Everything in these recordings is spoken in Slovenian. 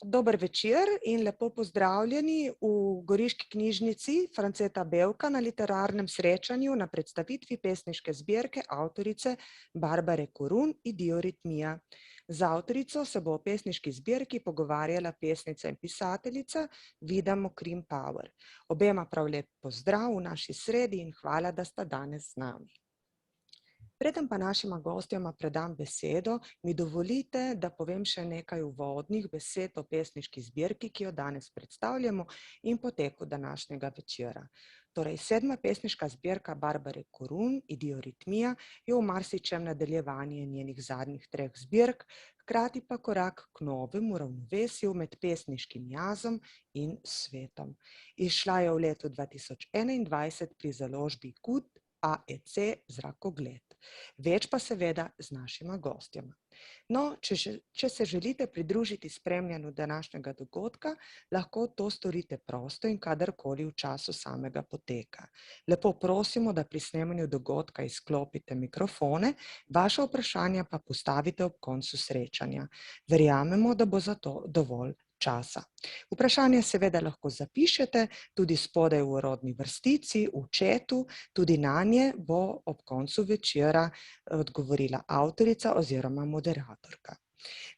Dober večer in lepo pozdravljeni v Goriški knjižnici Franceta Bevka na literarnem srečanju na predstavitvi pesniške zbirke avtorice Barbare Korun Idioritmija. Z avtorico se bo o pesniški zbirki pogovarjala pesnica in pisateljica Vida Mokrin Power. Obema prav lep pozdrav v naši sredi in hvala, da sta danes z nami. Preden pa našima gostjama predam besedo, mi dovolite, da povem še nekaj uvodnih besed o pesniški zbirki, ki jo danes predstavljamo in poteku današnjega večera. Torej, 7. pesniška zbirka Barbare Korun, Idioritmija, je v marsičem nadaljevanje njenih zadnjih 3 zbirk, hkrati pa korak k novemu ravnovesju med pesniškim jazom in svetom. Izšla je v letu 2021 pri založbi Kut AEC Zrakogled. Več pa seveda z našima gostjama. No, če se želite pridružiti spremljanju današnjega dogodka, lahko to storite prosto in kadarkoli v času samega poteka. Lepo prosimo, da pri snemanju dogodka izklopite mikrofone, vaše vprašanja pa postavite ob koncu srečanja. Verjamemo, da bo za to dovolj časa. Vprašanje seveda lahko zapišete tudi spodaj v urodni vrstici, v chatu, tudi nanje bo ob koncu večera odgovorila avtorica oziroma moderatorka.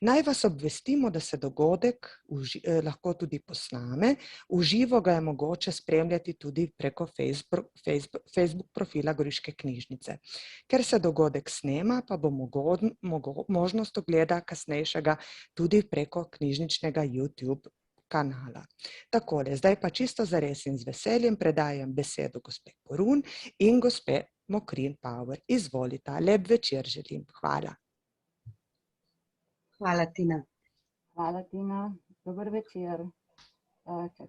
Naj vas obvestimo, da se dogodek lahko tudi posname. V živo ga je mogoče spremljati tudi preko Facebook profila Goriške knjižnice. Ker se dogodek snema, pa bo možnost ogleda kasnejšega tudi preko knjižničnega YouTube kanala. Takole, zdaj pa čisto zares in z veseljem predajam besedo gospe Korun in gospe Mokrin Power. Izvolite, lep večer želim. Hvala. Hvala, Tina. Hvala, Tina. Dober večer.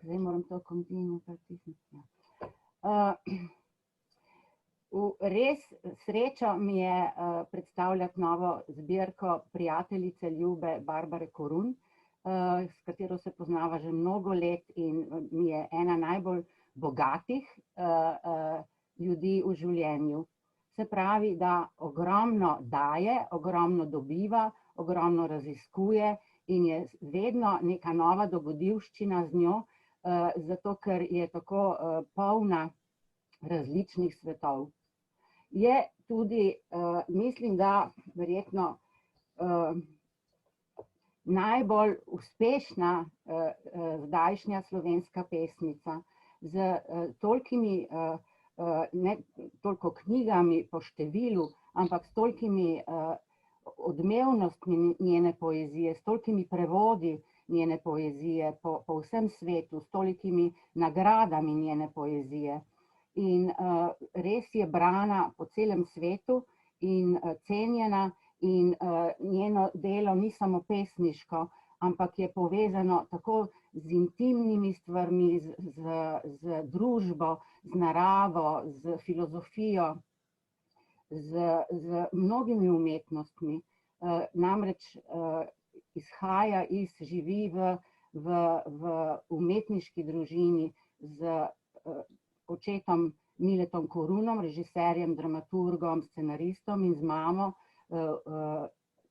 Zdaj moram to kontinuo pritisniti. Res sreča mi je predstavljati novo zbirko prijateljice ljube Barbare Korun, s katero se poznava že mnogo let in mi je ena najbolj bogatih ljudi v življenju. Se pravi, da ogromno daje, ogromno dobiva, ogromno raziskuje in je vedno neka nova dogodivščina z njo, zato ker je tako polna različnih svetov. Je tudi, mislim, da verjetno najbolj uspešna zdajšnja slovenska pesnica z tolikimi, ne toliko knjigami po številu, ampak s tolikimi odmevnostmi njene poezije, s tolikimi prevodi njene poezije po vsem svetu, s tolikimi nagradami njene poezije. In res je brana po celem svetu in cenjena in njeno delo ni samo pesniško, ampak je povezano tako z intimnimi stvarmi, z družbo, z naravo, z filozofijo, z mnogimi umetnostmi. Namreč izhaja živi v umetniški družini z očetom Miletom Korunom, režiserjem, dramaturgom, scenaristom in z mamo,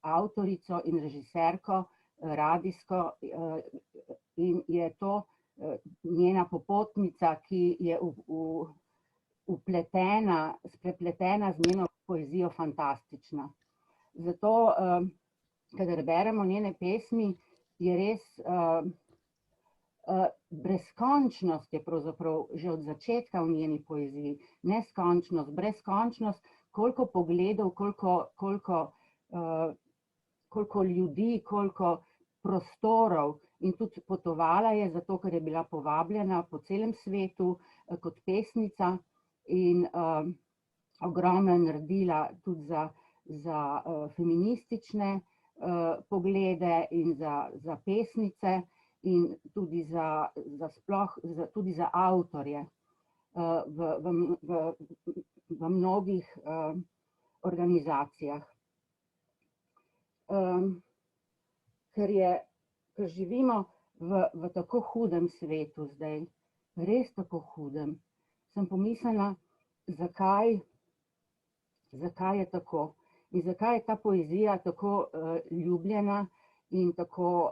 avtorico in režiserko, radijsko, in je to njena popotnica, ki je sprepletena z njeno poezijo fantastična. Zato, kadar beremo njene pesmi, je res brezkončnost je pravzaprav že od začetka v njeni poeziji, neskončnost, brezkončnost, koliko pogledov, koliko ljudi, koliko prostorov, in tudi potovala je, zato ker je bila povabljena po celem svetu kot pesnica in ogromno je naredila tudi za feministične poglede in za pesnice in tudi tudi za avtorje v mnogih organizacijah. Ker živimo v tako hudem svetu zdaj, res tako hudem, sem pomislila, zakaj je tako in zakaj je ta poezija tako ljubljena in tako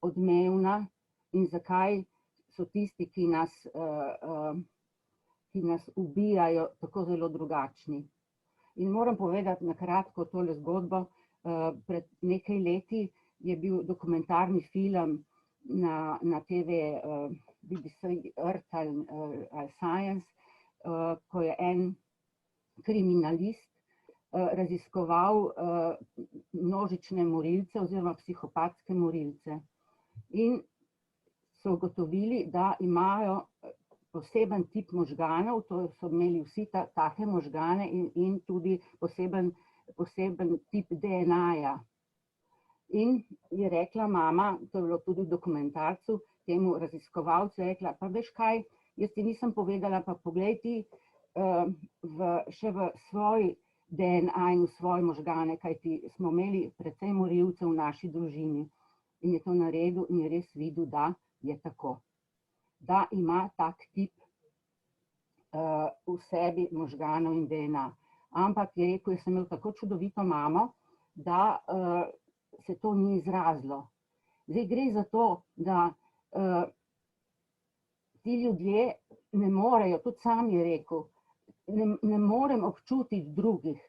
odmevna in zakaj so tisti, ki nas ubijajo, tako zelo drugačni. In moram povedati na kratko tole zgodbo. Pred nekaj leti je bil dokumentarni film na TV BBC Earth ali Science, ko je en kriminalist raziskoval množične morilce oziroma psihopatske morilce. In so ugotovili, da imajo poseben tip možganov, to so imeli vsi take možgane in tudi poseben tip DNA-ja. In je rekla mama, to je bilo tudi v dokumentarcu, temu raziskovalcu, je rekla, pa veš kaj, jaz ti nisem povedala, pa poglej ti še v svoj DNA in v svoje možgane, kajti smo imeli precej morilcev v naši družini. In je to naredil in je res videl, da je tako. Da ima tak tip v sebi možganov in DNA. Ampak je rekel, jaz sem imel tako čudovito mamo, da se to ni izrazilo. Zdaj gre za to, da ti ljudje ne morejo, tudi sam je rekel, ne morem občutiti drugih,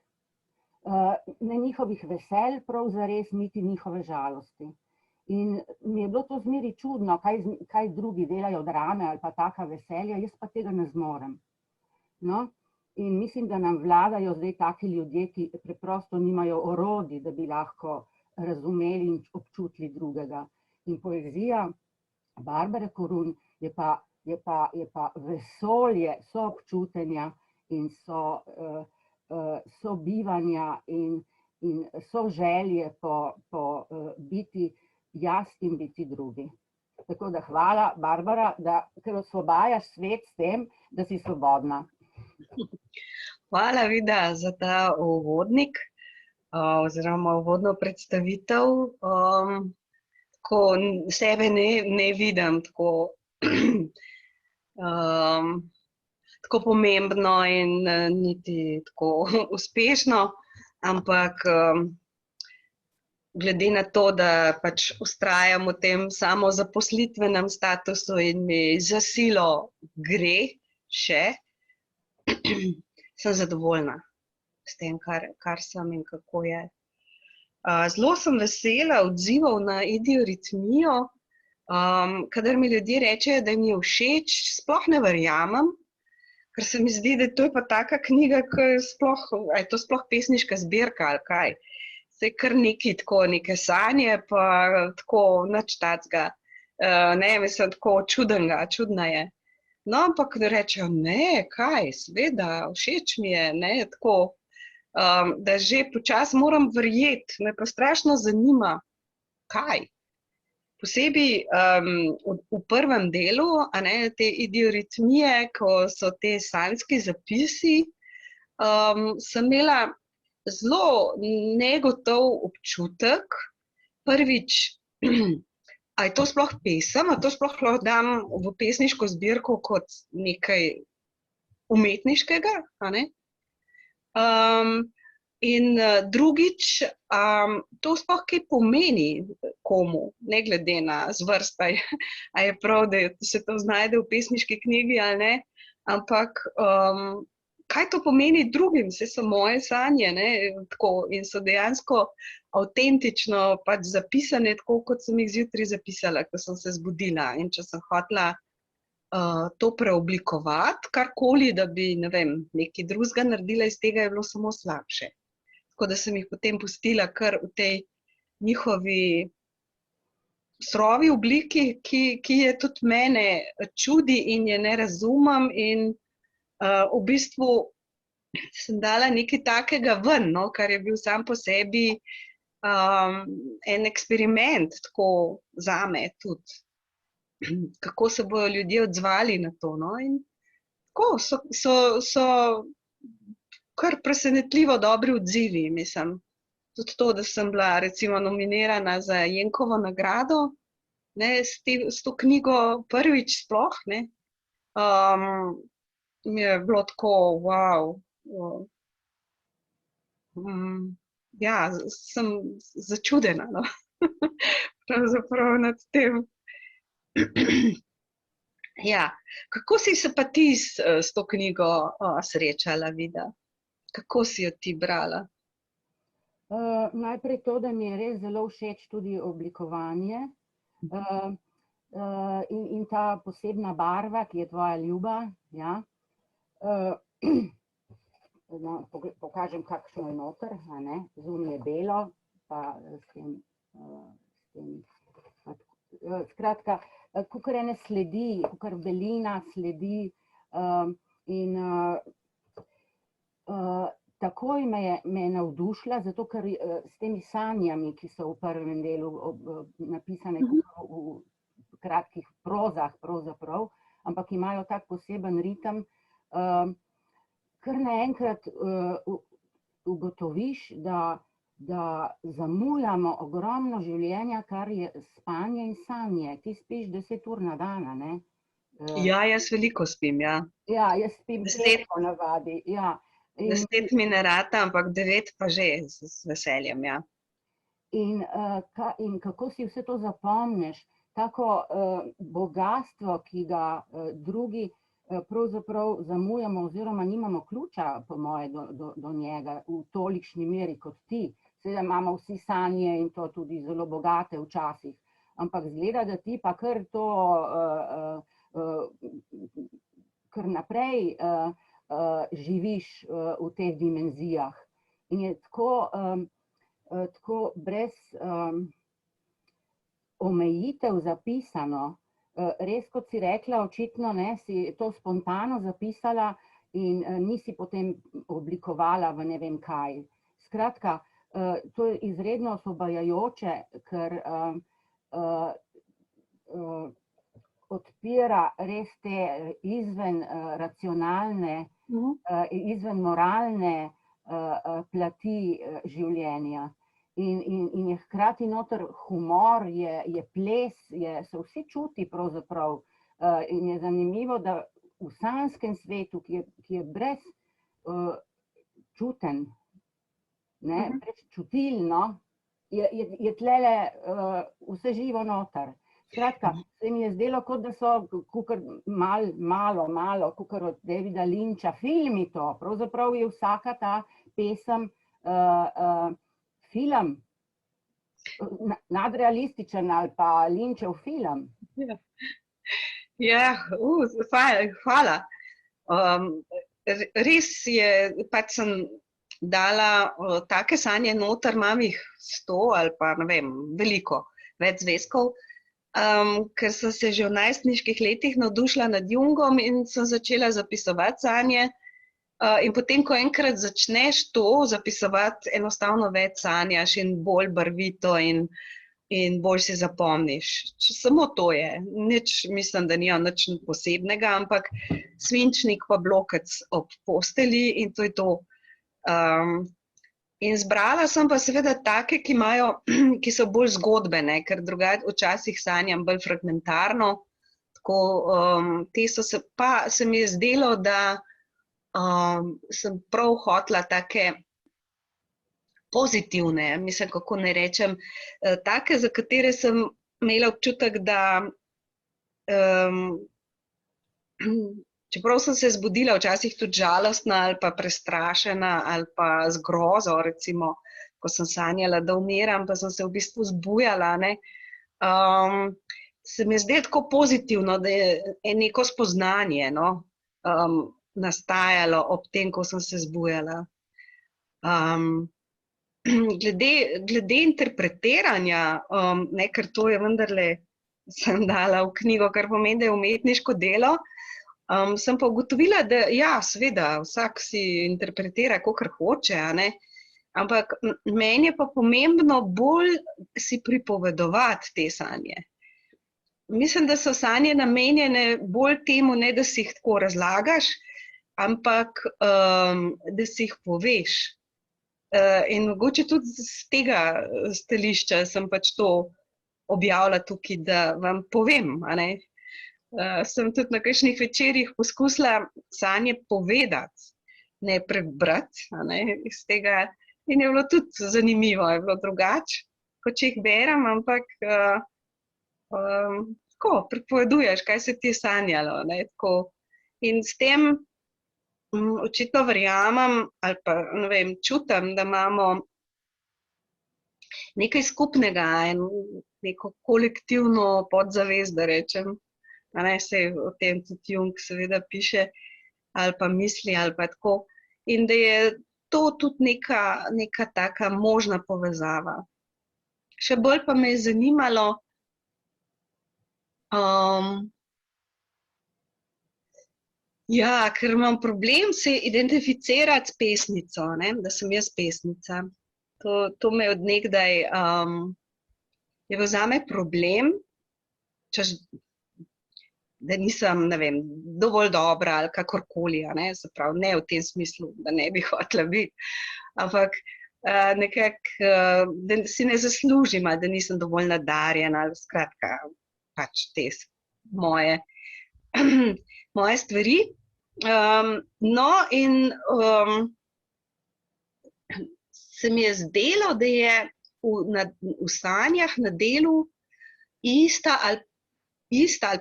ne njihovih veselj, prav zares niti njihove žalosti. In mi je bilo to zmeri čudno, kaj drugi delajo drame ali pa taka veselja, jaz pa tega ne zmorem. No? In mislim, da nam vladajo zdaj taki ljudje, ki preprosto nimajo orodij, da bi lahko razumeli in občutili drugega. In poezija Barbare Korun je pa vesolje soobčutenja in sobivanja in soželje po biti jaz in biti drugi. Tako da hvala, Barbara, ker osvobajaš svet s tem, da si svobodna. Hvala, Vida, za ta uvodnik oziroma uvodno predstavitev. Tako sebe ne vidim tako pomembno in niti tako uspešno, ampak glede na to, da pač vztrajam v tem samozaposlitvenem statusu in mi za silo gre še, sem zadovoljna s tem, kar sem in kako je. Zelo sem vesela odzivov na idioritmijo. Kadar mi ljudje rečejo, da mi je všeč, sploh ne verjamem, ker se mi zdi, da to je pa taka knjiga, je to sploh pesniška zbirka ali kaj. Saj kar neke sanje, pa tako nič tacga, mislim, tako čudna je. No, ampak rečejo, ne, kaj, seveda, všeč mi je, ne, tako, da že počasi moram verjeti, me pa strašno zanima, kaj. Posebej v prvem delu, te idioritmije, ko so te sanjski zapisi, sem imela zelo negotov občutek. Prvič, a je to sploh pesem, a to sploh lahko dam v pesniško zbirko kot nekaj umetniškega, in drugič, to sploh kaj pomeni komu, ne glede na zvrst, a je prav, da se to znajde v pesniški knjigi ali ne, ampak kaj to pomeni drugim, saj so moje sanje, tako, in so dejansko avtentično pač zapisane, tako kot sem jih zjutraj zapisala, ko sem se zbudila. In če sem hotela to preoblikovati, karkoli, da bi, ne vem, nekaj drugega naredila iz tega, je bilo samo slabše. Tako da sem jih potem pustila kar v tej njihovi surovi obliki, ki je tudi mene čudi in je ne razumem in v bistvu sem dala nekaj takega ven, kar je bil sam po sebi en eksperiment, tako zame tudi, kako se bojo ljudje odzvali na to. In tako so kar presenetljivo dobri odzivi, mislim. Tudi to, da sem bila recimo nominirana za Jenkovo nagrado, s to knjigo prvič sploh, mi je bilo tako, wow. Ja, sem začudena, pravzaprav nad tem. Ja, kako si se pa ti s to knjigo srečala, Vida? Kako si jo ti brala? Najprej to, da mi je res zelo všeč tudi oblikovanje in ta posebna barva, ki je tvoja ljuba. Ja. Pokažem, kakšno je noter, zunaj je belo, pa s tem skratka, kakor ene sledi, kakor belina sledi in takoj me je navdušila, zato ker s temi sanjami, ki so v prvem delu napisane v kratkih prozah pravzaprav, ampak imajo tak poseben ritem, kar naenkrat ugotoviš, da zamujamo ogromno življenja, kar je spanje in sanje. Ti spiš 10 ur na dan, ne? Ja, jaz veliko spim, ja. Ja, jaz spim 5 po navadi, ja. 10 mi ne rata, ampak 9 pa že z veseljem, ja. In kako si vse to zapomniš, tako bogastvo, ki ga drugi pravzaprav zamujamo oziroma nimamo ključa, po moje, do njega v tolikšni meri kot ti. Seveda imamo vsi sanje in to tudi zelo bogate včasih, ampak izgleda, da ti pa kar to kar naprej živiš v teh dimenzijah. In je tako brez omejitev zapisano. Res, kot si rekla, očitno si to spontano zapisala in nisi potem oblikovala v ne vem kaj. Skratka, to je izredno osvobajajoče, ker odpira res te izven racionalne, izven moralne plati življenja. In je hkrati noter humor, je ples, so vsi čuti pravzaprav. In je zanimivo, da v sanjskem svetu, ki je brez čuten, brez čutilno, je tlele vse živo noter. Skratka, se mi je zdelo, kot da so malo, kakor od Davida Lyncha, filmi to. Pravzaprav je vsaka ta pesem film, nadrealističen ali pa Lynchov film. Ja, hvala. Res je, pač sem dala take sanje noter, imam jih 100 ali pa ne vem, veliko, več zvezkov, ker sem se že v najstniških letih navdušila nad Jungom in sem začela zapisovati sanje. In potem, ko enkrat začneš to zapisovati, enostavno več sanjaš in bolj barvito in bolj si zapomniš. Samo to je. Mislim, da nima nič posebnega, ampak svinčnik pa blokec ob posteli in to je to. In zbrala sem pa seveda take, ki so bolj zgodbene, ker drugače včasih sanjam bolj fragmentarno. Tako, te so se mi je zdelo, da sem prav hotela take pozitivne, mislim, kako ne rečem, take, za katere sem imela občutek, da čeprav sem se zbudila včasih tudi žalostna ali pa prestrašena ali pa z grozo, recimo, ko sem sanjala, da umiram, pa sem se v bistvu zbujala, se mi je zdelo tako pozitivno, da je neko spoznanje, nastajalo ob tem, ko sem se zbujala. Glede interpretiranja, ker to je vendarle, sem dala v knjigo, kar pomeni, da je umetniško delo, sem pa ugotovila, da ja, seveda, vsak si interpretira, kakor hoče, ampak meni je pa pomembno bolj si pripovedovati te sanje. Mislim, da so sanje namenjene bolj temu, ne da si jih tako razlagaš, ampak da si jih poveš. In mogoče tudi z tega stališča sem pač to objavila tukaj, da vam povem. Sem tudi na kakšnih večerih poskusila sanje povedati, ne prebrati iz tega. In je bilo tudi zanimivo, je bilo drugače. kot če jih berem, ampak tako, pripoveduješ, kaj se ti je sanjalo, ne, tako. In s tem očitno verjamem, ali pa, ne vem, čutim, da imamo nekaj skupnega, neko kolektivno podzavest, da rečem, a ne, saj o tem tudi Jung seveda piše, ali pa misli, ali pa tako, in da je to tudi neka taka možna povezava. Še bolj pa me je zanimalo, ker imam problem se identificirati s pesnico, ne, da sem jaz pesnica. To me od nekdaj, je bil zame problem, češ, da nisem, ne vem, dovolj dobra ali kakorkoli, a ne, se pravi, ne v tem smislu, da ne bi hotela biti, ampak nekako, da si ne zaslužim, ali da nisem dovolj nadarjena, ali skratka, pač te moje stvari. No, in se mi je zdelo, da je v sanjah na delu ista ali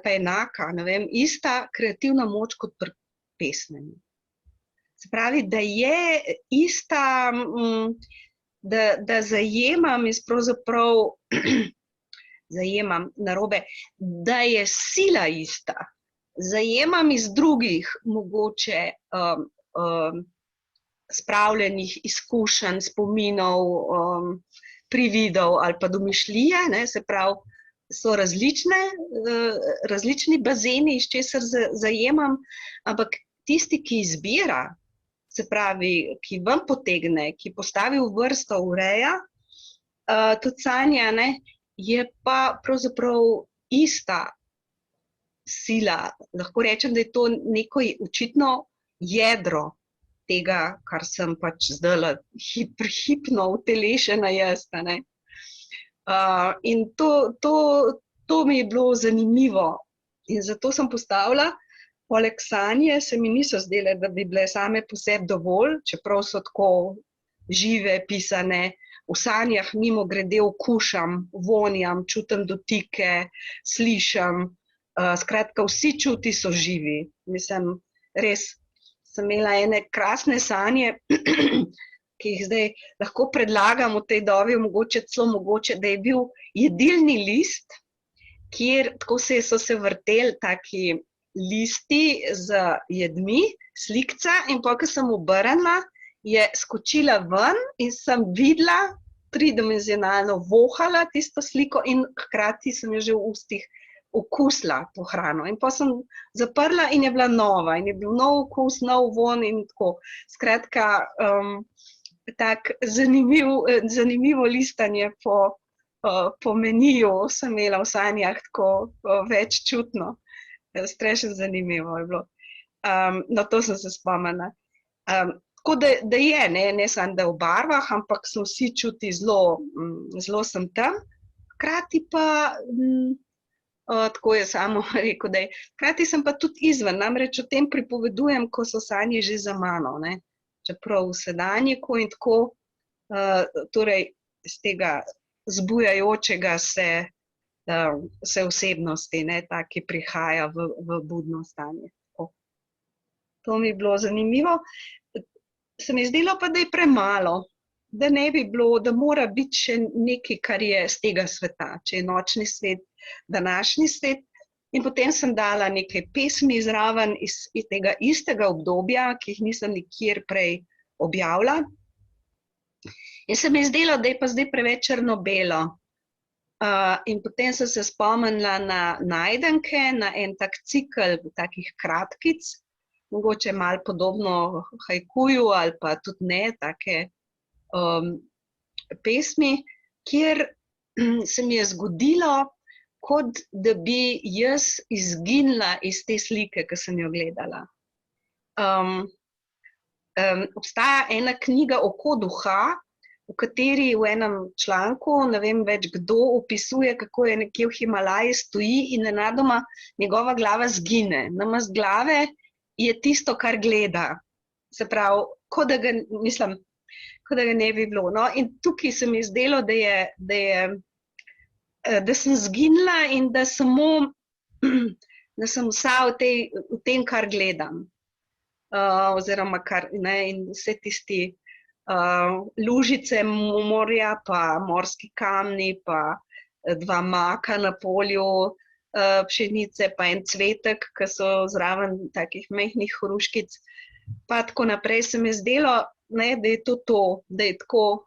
pa enaka, ne vem, ista kreativna moč kot pri pesmenju. Se pravi, da je ista, da zajemam in pravzaprav zajemam narobe, da je sila ista. Zajemam iz drugih mogoče spravljenih izkušenj, spominov, prividov ali pa domišljije, ne, se pravi, so različni bazeni, iz česar zajemam, ampak tisti, ki izbira, se pravi, ki ven potegne, ki postavi v vrsto, ureja, tudi sanja, ne, je pa pravzaprav ista sila. Lahko rečem, da je to neko očitno jedro tega, kar sem pač zdajle hipno utelešena jaz, ne. In to mi je bilo zanimivo in zato sem postavila, poleg sanje se mi niso zdele, da bi bile same po sebi dovolj, čeprav so tako žive, pisane, v sanjah mimogrede okušam, vonjam, čutim dotike, slišim, skratka, vsi čuti so živi. Mislim, res sem imela ene krasne sanje, ki jih zdaj lahko predlagam v tej dobi, mogoče celo mogoče, da je bil jedilni list, kjer tako so se vrteli taki listi z jedmi, slikca, in potem, ko sem obrnila, je skočila ven in sem videla, tridimenzionalno vohala tisto sliko in hkrati sem jo že v ustih okusila to hrano. In potem sem zaprla in je bila nova in je bil nov okus, nov vonj in tako. Skratka, tak zanimivo listanje po meniju sem imela v sanjah tako veččutno. Strašno zanimivo je bilo. No, to sem se spomnila. Tako da je, ne samo da v barvah, ampak so vsi čuti zelo sem tam. Hkrati pa, tako je samo rekel, da je, hkrati sem pa tudi izven, namreč o tem pripovedujem, ko so sanje že za mano, ne. Čeprav v sedanjiku in tako, torej iz tega zbujajočega se osebnosti, ne, ta, ki prihaja v budno stanje. To mi je bilo zanimivo. Se mi je zdelo pa, da je premalo, da ne bi bilo, da mora biti še nekaj, kar je z tega sveta, če je nočni svet, današnji svet. In potem sem dala nekaj pesmi zraven iz tega istega obdobja, ki jih nisem nikjer prej objavila. In se mi je zdelo, da je pa zdaj preveč črno-belo. In potem sem se spomnila na najdenke, na en tak cikel takih kratkic, mogoče malo podobno haikuju ali pa tudi ne, take pesmi, kjer se mi je zgodilo, kot da bi jaz izginila iz te slike, ki sem jo gledala. Obstaja ena knjiga Oko duha, v kateri v enem članku, ne vem več kdo, opisuje, kako je nekje v Himalaji stoji in nenadoma njegova glava zgine. Namesto glave je tisto, kar gleda. Se pravi, kot da ga, mislim, kot da ga ne bi bilo. No, in tukaj se mi je zdelo, da sem zginila in da sem vsa v tem, kar gledam. Oziroma in vse tisti lužice morja, pa morski kamni, pa 2 maka na polju pšenice, pa en cvetek, ki so zraven takih majhnih hruškic. Pa tako naprej se mi je zdelo, da je to, da je tako,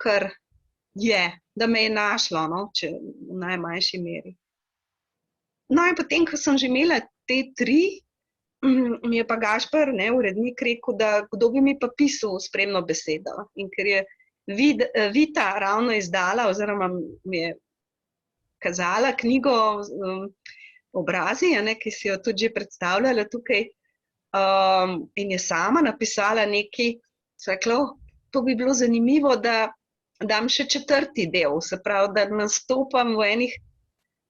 kar je, da me je našlo, no, če v najmanjši meri. No in potem, ko sem že imela te 3, mi je pa Gašper, urednik, rekel, da kdo bi mi pa pisal spremno besedo. In ker je Vita ravno izdala, oziroma mi je kazala knjigo Obrazi, ki si jo tudi že predstavljala tukaj, in je sama napisala nekaj, to bi bilo zanimivo, da dam še 4. del, se pravi, da nastopam v enih,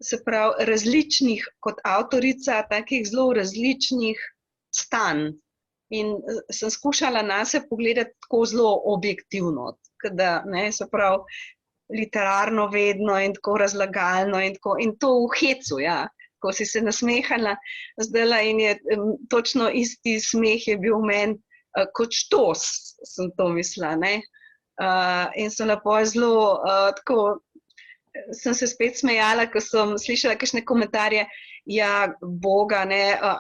se pravi, različnih, kot avtorica, takih zelo različnih stanj. In sem skušala nase pogledati tako zelo objektivno, da, se pravi, literarno vedno in tako razlagalno in to v hecu, ja. Ko si se nasmehala zdajle in je točno isti smeh je bil v meni kot štos, sem to mislila, in sem lepo zelo tako, sem se spet smejala, ko sem slišala kakšne komentarje, ja, Boga,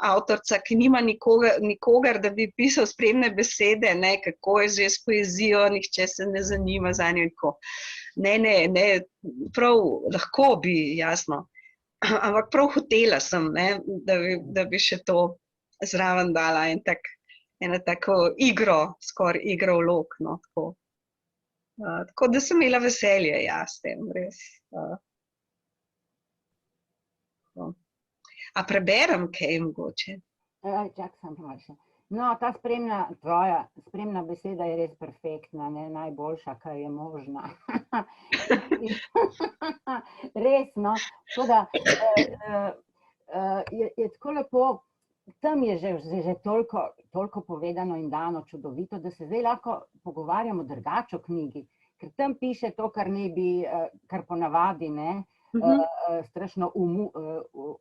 avtorica, ki nima nikogar, da bi pisal spremne besede, kako je že s poezijo, nihče se ne zanima zanjo in tako. Ne, prav lahko bi, jasno. Ampak prav hotela sem, da bi še to zraven dala eno tako igro, skoraj igro vlog, no, tako. Tako da sem imela veselje, ja, s tem, res. A preberem kaj mogoče? Čak sem malo še. No, ta tvoja spremna beseda je res perfektna, najboljša, kar je možna. Res, no. Tako da je tako lepo, tam je že toliko povedano in dano čudovito, da se zdaj lahko pogovarjamo drugače o knjigi, ker tam piše to, kar ne bi, kar ponavadi, strašno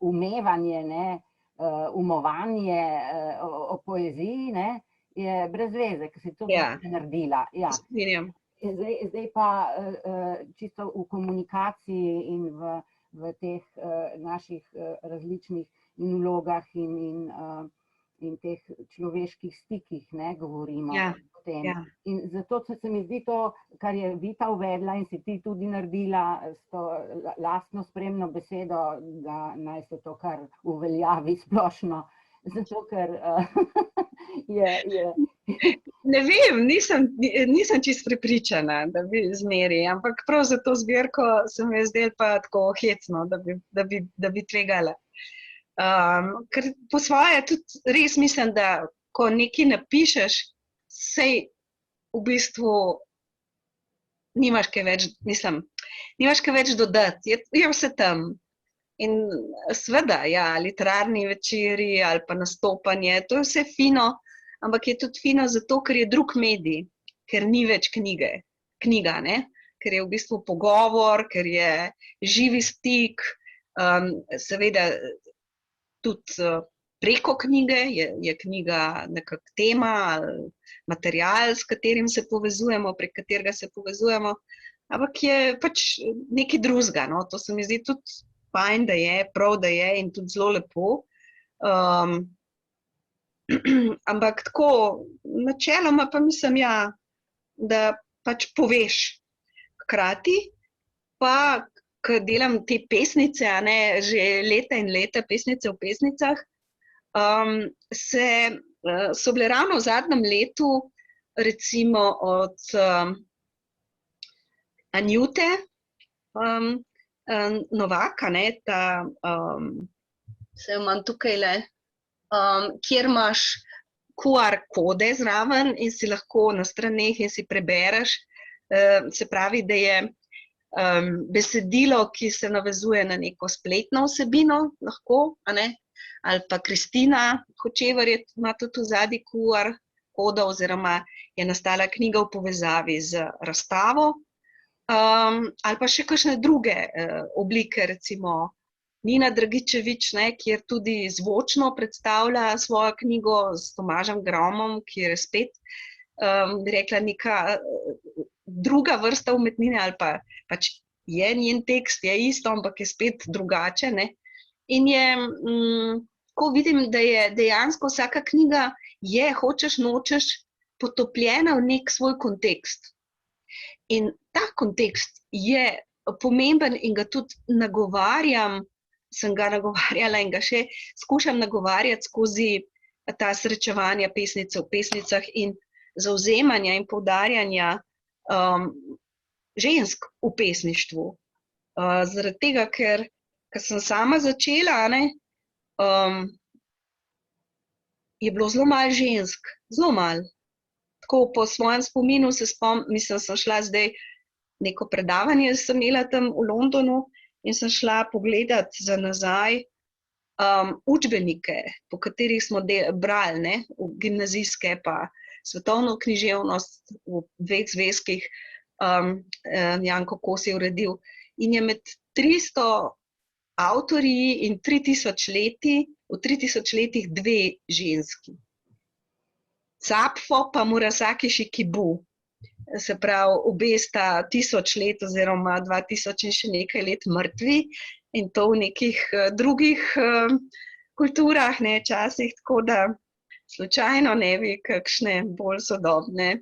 umevanje, umovanje o poeziji, je brez veze, ker si to naredila. Zdaj pa čisto v komunikaciji in v teh naših različnih in vlogah in teh človeških stikih govorimo o tem. In zato se mi zdi to, kar je Vita uvedla in si ti tudi naredila s to lastno spremno besedo, da naj se to kar uveljavi splošno. Zato, ker je... Ne vem, nisem čisto prepričana, da bi zmeri, ampak prav za to zbirko se mi je zdelo pa tako hecno, da bi tvegala. Ker po svoje tudi res mislim, da ko nekaj napišeš, sej v bistvu nimaš kaj več dodati, je vse tam. In seveda, ja, literarni večeri ali pa nastopanje, to je vse fino, ampak je tudi fino zato, ker je drug medij, ker ni več knjiga, ker je v bistvu pogovor, ker je živi stik, seveda tudi preko knjige, je knjiga nekako tema ali material, s katerim se povezujemo, prek katerega se povezujemo, ampak je pač nekaj drugega, no, to se mi zdi tudi fajn, da je, prav, da je in tudi zelo lepo. Ampak tako, načeloma pa mislim, ja, da pač poveš. Hkrati pa, ko delam te pesnice, že leta in leta, pesnice v pesnicah, so bile ravno v zadnjem letu, recimo od Anjute, Novaka, se imam tukajle, kjer imaš QR kode zraven in si lahko na straneh in si prebereš, se pravi, da je besedilo, ki se navezuje na neko spletno vsebino, lahko, ali pa Kristina Hočevar ima tudi v zadnji QR koda oziroma je nastala knjiga v povezavi z razstavo, ali pa še kakšne druge oblike, recimo Nina Dragičevič, kjer tudi zvočno predstavlja svojo knjigo s Tomažem Gromom, kjer je spet, bi rekla, neka druga vrsta umetnine ali pa pač je njen tekst, je isto, ampak je spet drugače, ne. In je, ko vidim, da je dejansko vsaka knjiga je, hočeš, nočeš, potopljena v nek svoj kontekst. In ta kontekst je pomemben in ga tudi sem ga nagovarjala in ga še skušam nagovarjati skozi ta srečevanja pesnice v pesnicah in zavzemanja in poudarjanja žensk v pesništvu. Zaradi tega, ker sem sama začela, je bilo zelo malo žensk, zelo malo. Tako po svojem spominu se sem šla zdaj neko predavanje, sem imela tam v Londonu in sem šla pogledat za nazaj učbenike, po katerih smo brali, v gimnazijske pa svetovno književnost v 2 zvezkih, Janko Kos je uredil. In je med 300 avtorji in 3000 leti, v 3000 letih 2 ženski. Sapfo pa Murasaki Shikibu. Se pravi, obe sta 1000 let oziroma 2000 in še nekaj let mrtvi in to v nekih drugih kulturah, časih, tako da slučajno ne bi kakšne bolj sodobne.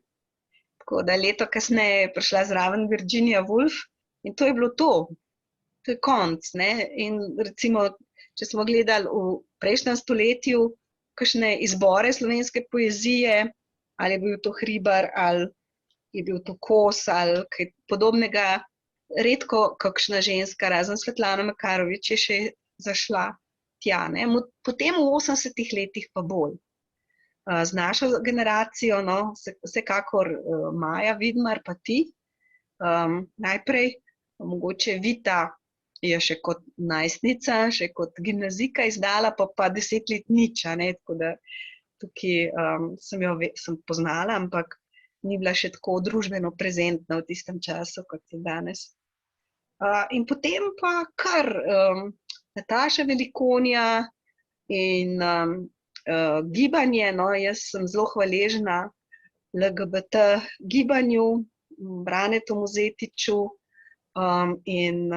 Tako da leto kasneje je prišla zraven Virginia Woolf in to je bilo to. To je konc, In recimo, če smo gledali v prejšnjem stoletju kakšne izbore slovenske poezije, ali je bil to Hribar, ali je bil to Kos ali kaj podobnega, redko kakšna ženska, razen Svetlana Makarovič, je še zašla tja. Potem v 80 letih pa bolj. Z našo generacijo, vsekakor Maja Vidmar pa ti, najprej, mogoče Vita je še kot najstnica, še kot gimnazijka izdala, pa 10 let nič, tako da tukaj sem poznala, ampak ni bila še tako družbeno prezentna v tistem času, kot je danes. In potem pa kar Nataša Velikonja in gibanje, jaz sem zelo hvaležna LGBT gibanju, Branetu Mozetiču in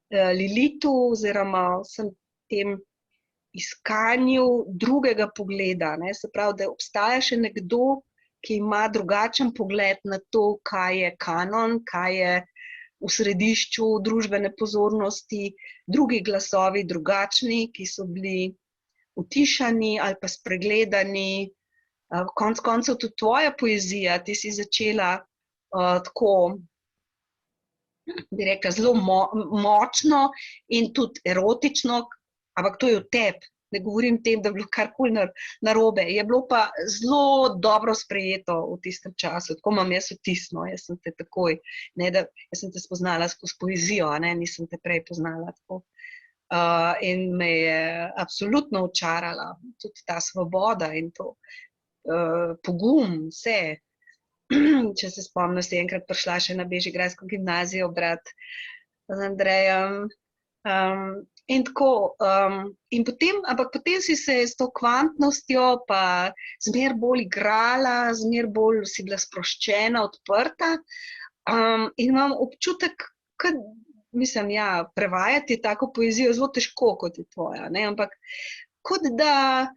Lilitu oziroma vsem tem iskanju drugega pogleda, se pravi, da obstaja še nekdo, ki ima drugačen pogled na to, kaj je kanon, kaj je v središču družbene pozornosti, drugi glasovi drugačni, ki so bili utišani ali pa spregledani. Konec koncev tudi tvoja poezija, ti si začela tako, bi rekla, zelo močno in tudi erotično, ampak to je v tebi. Ne govorim o tem, da je bilo karkoli narobe. Je bilo pa zelo dobro sprejeto v tistem času. Tako imam jaz vtisno, jaz sem te takoj, jaz sem te spoznala skozi poezijo, nisem te prej poznala tako. In me je absolutno očarala tudi ta svoboda in to pogum, vse. Če se spomnim, si enkrat prišla še na Bežigradsko gimnazijo brati z Andrejem. In tako, ampak potem si se s to kvantnostjo pa zmer bolj igrala, zmer bolj si bila sproščena, odprta. In imam občutek, prevajati tako poezijo zelo težko, kot je tvoja, ampak kot da,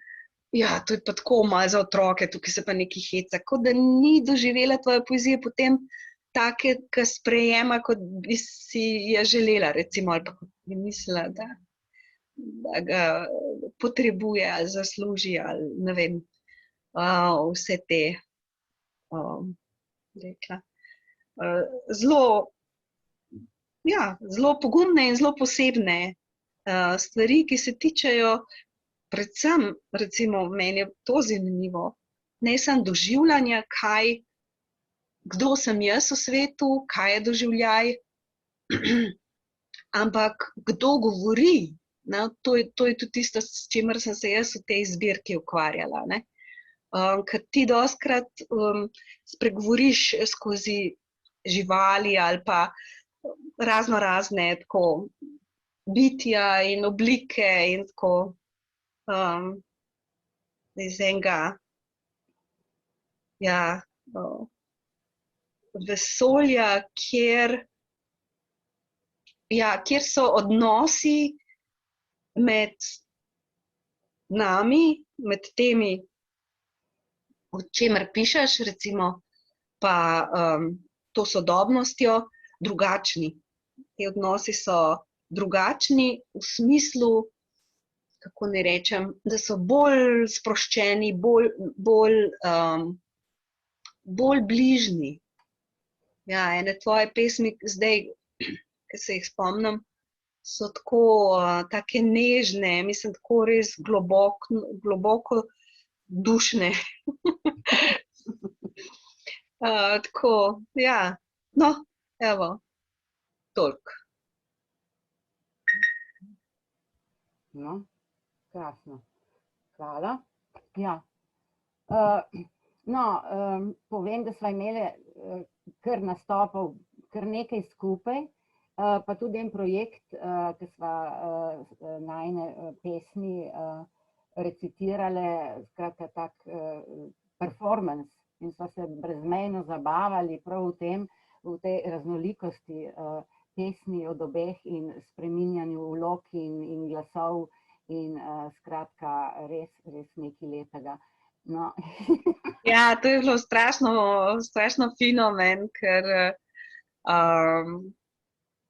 to je pa tako malo za otroke, tukaj se pa nekaj heca, kot da ni doživela tvoje poezije potem take, ki sprejema, kot bi si je želela, recimo, ali pa kot bi mislila, da ga potrebuje ali zasluži, ali ne vem, vse te, rekla, zelo pogumne in zelo posebne stvari, ki se tičejo predvsem, recimo, meni je to zanimivo, ne samo doživljanja, kdo sem jaz v svetu, kaj je doživljaj, ampak kdo govori. To je tudi tisto, s čimer sem se jaz v tej zbirki ukvarjala. ker ti dostikrat spregovoriš skozi živali ali pa razne tako bitja in oblike in tako iz enega vesolja, kjer so odnosi med nami, med temi, o čemer pišeš, recimo, pa to sodobnostjo, drugačni. Ti odnosi so drugačni v smislu, kako ne rečem, da so bolj sproščeni, bolj bližnji. Ja, ene tvoje pesmi zdaj, ki se jih spomnim, so tako take nežne, mislim, tako res globoko dušne. Tako, ja, no, evo, toliko. No, krasno. Hvala. Ja. No, povem, da sva imeli kar nastopov, kar nekaj skupaj, pa tudi en projekt, ki sva najine pesmi recitirale, skratka tak performance in sva se brezmejno zabavali prav v tem, v tej raznolikosti pesmi od obeh in spreminjanju vlog in glasov in skratka res nekaj lepega. No. Ja, to je bilo strašno fino meni, ker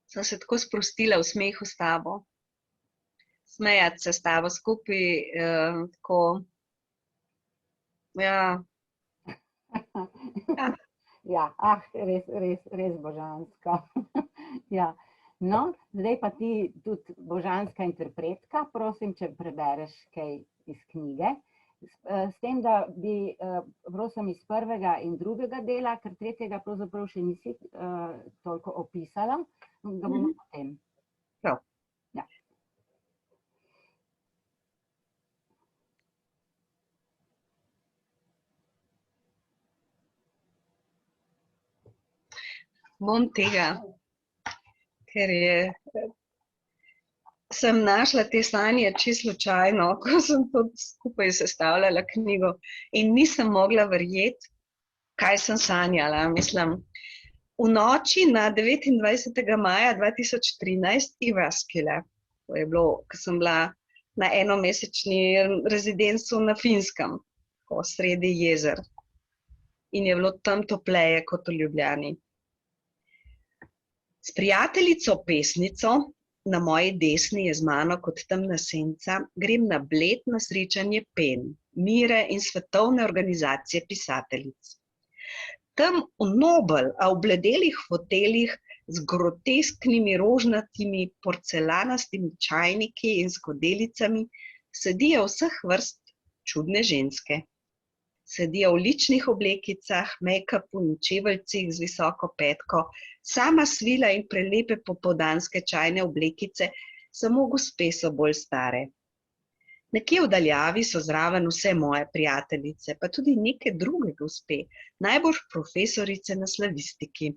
sem se tako sprostila v smehu s tabo. Smejati se s tabo skupaj, tako, ja. Ja, res božansko. Ja. No, zdaj pa ti tudi božanska interpretka, prosim, če prebereš kaj iz knjige. S tem, da bi, prosim, iz prvega in drugega dela, ker tretjega pravzaprav še nisi toliko opisala, ga bomo potem. Prav. Ja. Bom tega, ker sem našla te sanje čisto slučajno, ko sem tudi skupaj sestavljala knjigo in nisem mogla verjeti, kaj sem sanjala. Mislim, v noči na 29. maja 2013 Jyväskylä, to je bilo, ko sem bila na enomesečni rezidencu na Finskem, po sredi jezer. In je bilo tam topleje kot v Ljubljani. S prijateljico pesnico, na moji desni je z mano kot temna senca, grem na Bled na srečanje PEN, Mire in svetovne organizacije pisateljic. Tam v nobel, a obledelih foteljih z grotesknimi rožnatimi porcelanastimi čajniki in skodelicami sedijo vseh vrst čudne ženske. Sedijo v ličnih oblekicah, make-upu in čeveljcih z visoko petko, sama svila in prelepe popoldanske čajne oblekice, samo gospe so bolj stare. Nekje v daljavi so zraven vse moje prijateljice, pa tudi neke druge gospe, najbolj profesorice na slavistiki.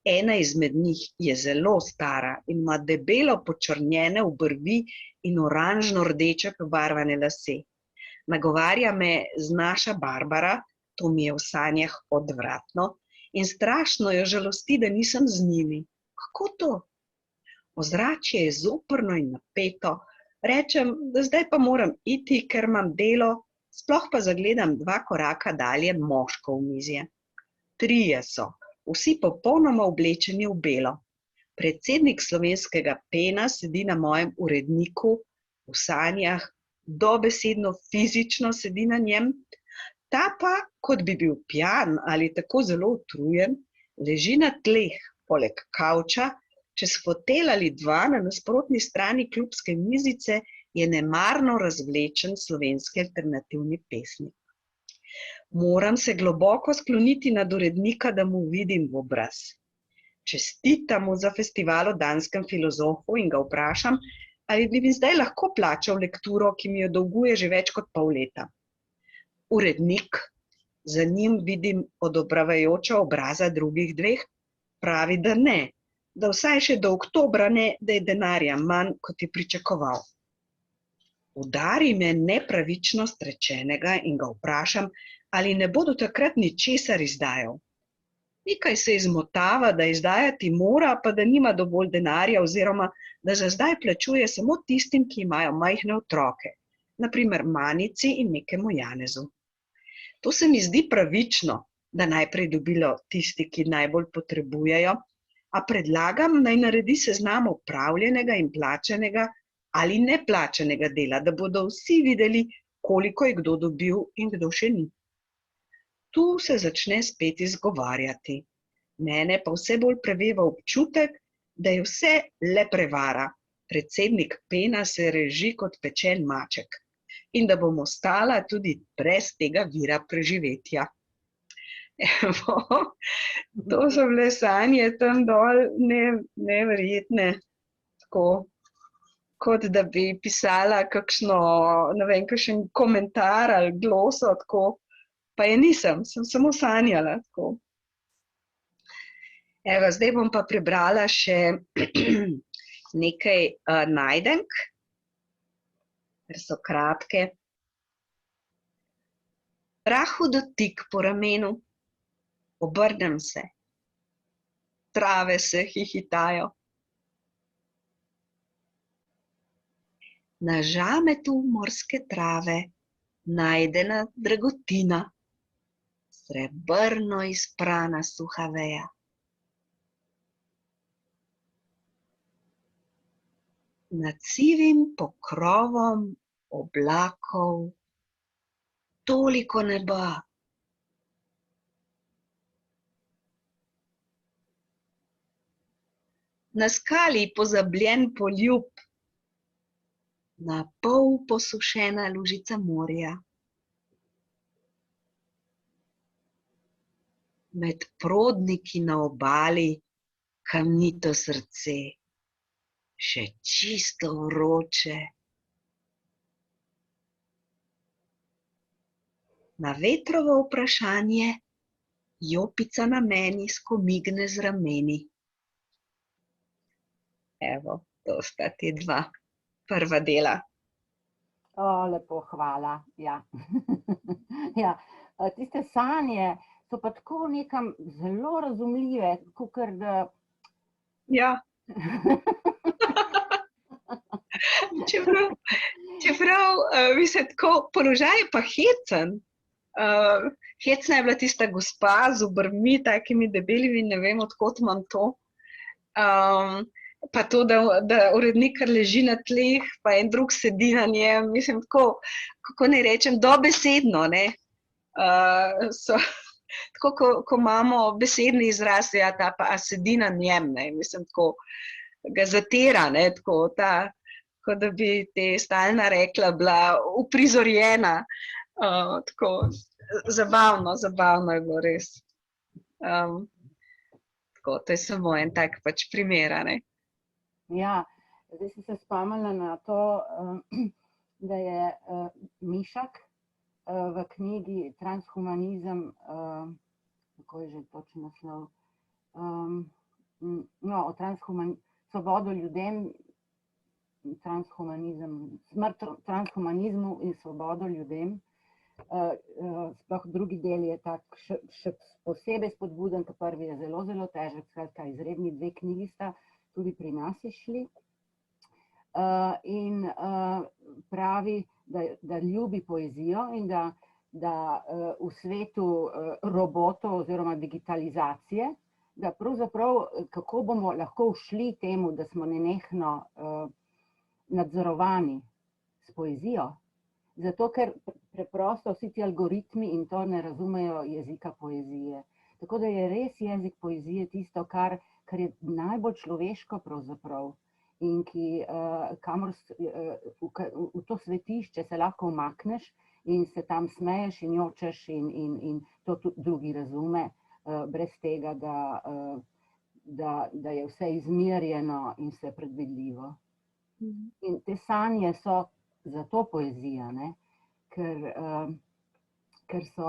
Ena izmed njih je zelo stara in ima debelo počrnjene obrvi in oranžno-rdeče pobarvane lase. Nagovarja me znaša Barbara, to mi je v sanjah odvratno, in strašno jo žalosti, da nisem z njimi. Kako to? Ozračje je zoprno in napeto, rečem, da zdaj pa moram iti, ker imam delo, sploh pa zagledam 2 koraka dalje moško omizje. 3 so, vsi popolnoma oblečeni v belo. Predsednik slovenskega PEN-a sedi na mojem uredniku, v sanjah, dobesedno fizično sedi na njem, ta pa, kot bi bil pijan ali tako zelo utrujen, leži na tleh, poleg kavča, čez fotelj ali 2 na nasprotni strani klubske mizice je nemarno razvlečen slovenski alternativni pesnik. Moram se globoko skloniti nad urednika, da mu vidim v obraz. Čestitam mu za festival o danskem filozofu in ga vprašam, ali bi mi zdaj lahko plačal lekturo, ki mi jo dolguje že več kot pol leta. Urednik, za njim vidim odobravajoča obraza drugih dveh, pravi, da ne, da vsaj še do oktobra ne, da je denarja manj, kot je pričakoval. Udari me nepravičnost rečenega in ga vprašam, ali ne bodo takrat ničesar izdajal. Nekaj se izmotava, da izdajati mora, pa da nima dovolj denarja oziroma da za zdaj plačuje samo tistim, ki imajo majhne otroke, na primer Manici in nekemu Janezu. To se mi zdi pravično, da najprej dobijo tisti, ki najbolj potrebujejo, a predlagam, naj naredi seznam opravljenega in plačanega ali neplačanega dela, da bodo vsi videli, koliko je kdo dobil in kdo še ni. Tu se začne spet izgovarjati. Mene pa vse bolj preveva občutek, da je vse le prevara. Predsednik Pena se reži kot pečen maček in da bom ostala tudi brez tega vira preživetja. Evo, to so bile sanje tam dol, neverjetne, tako, kot da bi pisala kakšno, ne vem, kakšen komentar ali gloso, tako, pa je nisem, sem samo sanjala. Tako. Evo, zdaj bom pa prebrala še nekaj najdenk, ker so kratke. Rahel dotik po ramenu, obrnem se, trave se hihitajo. Na žametu morske trave najdena dragotina, srebrno izprana suha veja. Nad sivim pokrovom oblakov toliko neba. Na skali pozabljen poljub, na pol posušena lužica morja. Med prodniki na obali kamnito srce, še čisto vroče. Na vetrovo vprašanje jopica na meni skomigne z rameni. Evo, to sta te dva prva dela. Lepo, hvala. Ja. Ja. Tiste sanje so pa tako nekam zelo razumljive, kakor da... Ja. Čeprav mislim, tako položaj je pa hecen. Hecna je bila tista gospa z obrvmi, takimi debelimi, ne vem, odkot imam to. Pa to, da urednik kar leži na tleh, pa en drug sedi na njem, mislim, tako, kako ne rečem, dobesedno, ne. Tako, ko imamo besedni izraz, ja, ta pa sedi na njem, ne, mislim, tako, ga zatira, ne, tako, kot da bi te stalna rekla bila uprizorjena, tako, zabavno je bilo res. Tako, to je samo en tak pač primer, ne. Ja, zdaj sem se spomnila na to, da je Mišak v knjigi Transhumanizem, kako je že točen naslov, o svobodo ljudem, smrt transhumanizmu in svobodo ljudem. Sploh drugi del je tak še posebej spodbuden, ker prvi je zelo, zelo težek, skratka izredni dve knjigi sta tudi pri nas išli. In pravi, da ljubi poezijo in da v svetu robotov oziroma digitalizacije, da pravzaprav kako bomo lahko ušli temu, da smo nenehno nadzorovani s poezijo. Zato, ker preprosto vsi ti algoritmi in to ne razumejo jezika poezije. Tako da je res jezik poezije tisto, kar je najbolj človeško pravzaprav in kamor v to svetišče se lahko umakneš in se tam smeješ in jočeš in to tudi drugi razume, brez tega, da je vse izmerjeno in vse predvidljivo. In te sanje so zato poezija, ne? Ker ker so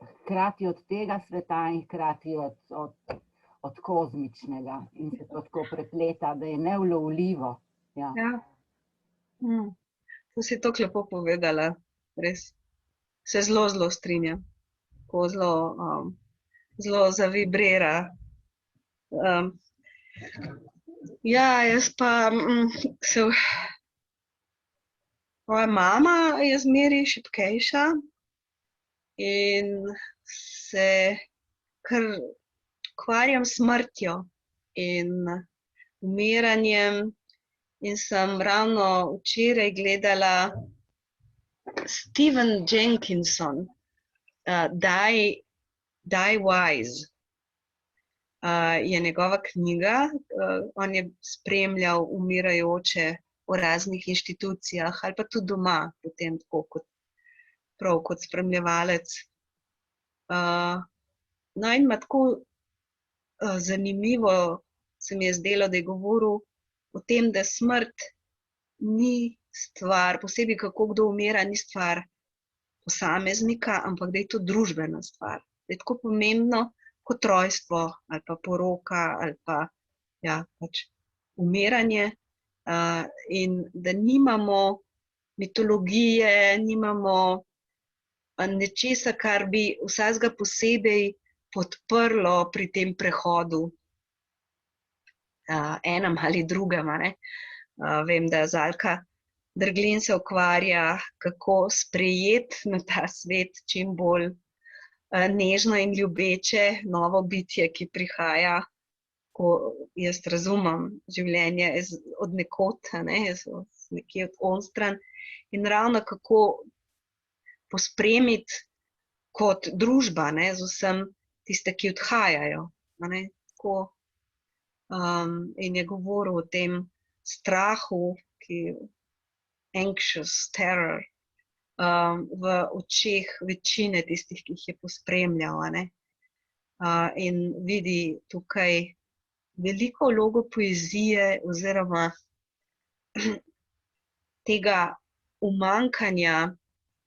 hkrati od tega sveta in hkrati od kozmičnega in se to tako prepleta, da je neulovljivo. Ja. Ja. To si tako lepo povedala, res. Se zelo, zelo strinjam. Tako zelo zavibrira. Ja, jaz pa moja mama je zmeraj šibkejša in se kar ukvarjam s smrtjo in umiranjem. In sem ravno včeraj gledala Stephen Jenkinson, Die Wise. Je njegova knjiga, on je spremljal umirajoče v raznih inštitucijah ali pa tudi doma, potem tako kot spremljevalec. No in tako zanimivo se mi je zdelo, da je govoril o tem, da smrt ni stvar, posebej kako kdo umira, ni stvar posameznika, ampak da je to družbena stvar. Da je tako pomembno kot rojstvo ali pa poroka ali pa pač umiranje in da nimamo mitologije, nimamo nečesa, kar bi vsakega posebej podprlo pri tem prehodu. Enem ali drugem. Vem, da Zalka Drglin se ukvarja, kako sprejeti na ta svet čim bolj nežno in ljubeče novo bitje, ki prihaja, ko jaz razumem življenje od nekod, nekje od onstran. In ravno kako pospremiti kot družba z vsem tiste, ki odhajajo. Tako. In je govoril o tem strahu, anxious terror, v očeh večine tistih, ki jih je pospremljal. In vidi tukaj veliko vlogo poezije oziroma tega umankanja,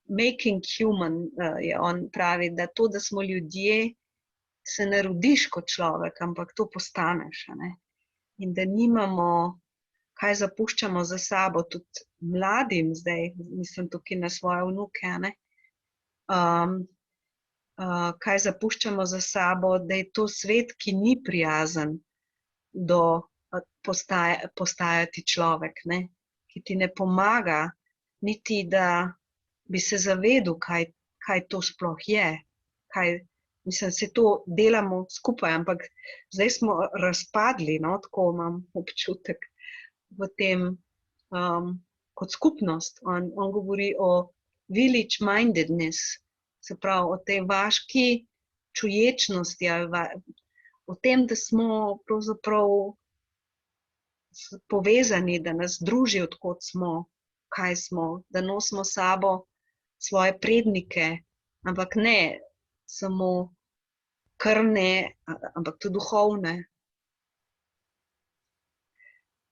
making human, je on pravi, da to, da smo ljudje, se ne rodiš kot človek, ampak to postaneš. In da nimamo, kaj zapuščamo za sabo, tudi mladim zdaj, mislim tukaj na svoje vnuke, kaj zapuščamo za sabo, da je to svet, ki ni prijazen do postajati človek, ki ti ne pomaga, niti da bi se zavedel, kaj to sploh je, mislim, se to delamo skupaj, ampak zdaj smo razpadli, tako imam občutek v tem kot skupnost. On govori o village mindedness, se pravi o tej vaški čuječnosti, o tem, da smo pravzaprav povezani, da nas druži, odkot smo, kaj smo, da nosimo s sabo svoje prednike, ampak ne samo krvne, ampak tudi duhovne.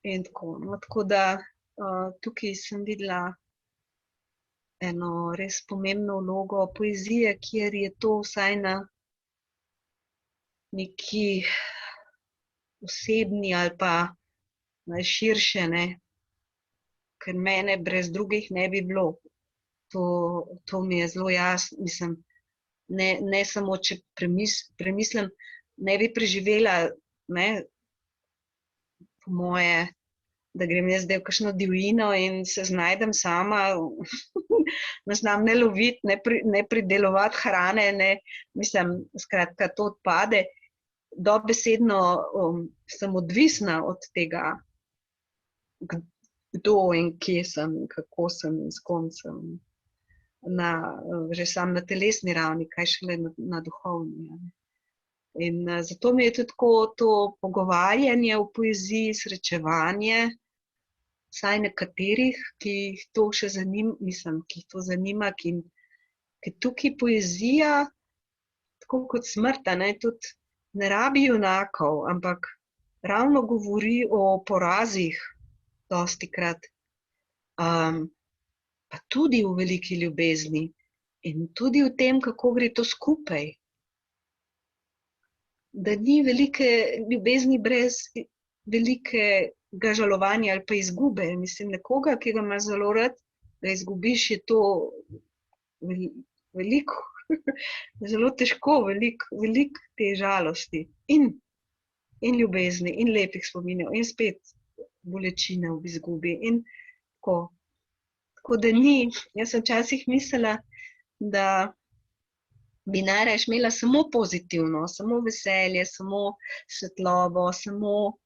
In tako. Tako da tukaj sem videla eno res pomembno vlogo poezije, kjer je to vsaj na neki osebni ali pa širše, ker mene brez drugih ne bi bilo. To mi je zelo jasno, mislim, ne samo, če premislim, ne bi preživela, po moje, da grem jaz zdaj v kakšno divjino in se znajdem sama, ne znam ne loviti, ne pridelovati hrane, mislim, skratka, to odpade. Dobesedno sem odvisna od tega, kdo in kje sem, kako sem in s kom sem. Že sam na telesni ravni, kaj šele na duhovni. In zato mi je tudi tako to pogovarjanje v poeziji, srečevanje, vsaj nekaterih, ki jih to še zanima, mislim, ki jih to zanima, ker tukaj poezija, tako kot smrt, tudi ne rabi junakov, ampak ravno govori o porazih dostikrat. Pa tudi v veliki ljubezni. In tudi v tem, kako gre to skupaj. Da ni velike ljubezni brez velikega žalovanja ali pa izgube. Mislim, nekoga, ki ga imaš zelo rad, da izgubiš, je to veliko, zelo težko, veliko te žalosti in ljubezni, in lepih spominjev, in spet bolečine v izgubi. In tako da ni, jaz sem včasih mislila, da bi najraje imela samo pozitivno, samo veselje, samo svetlobo, samo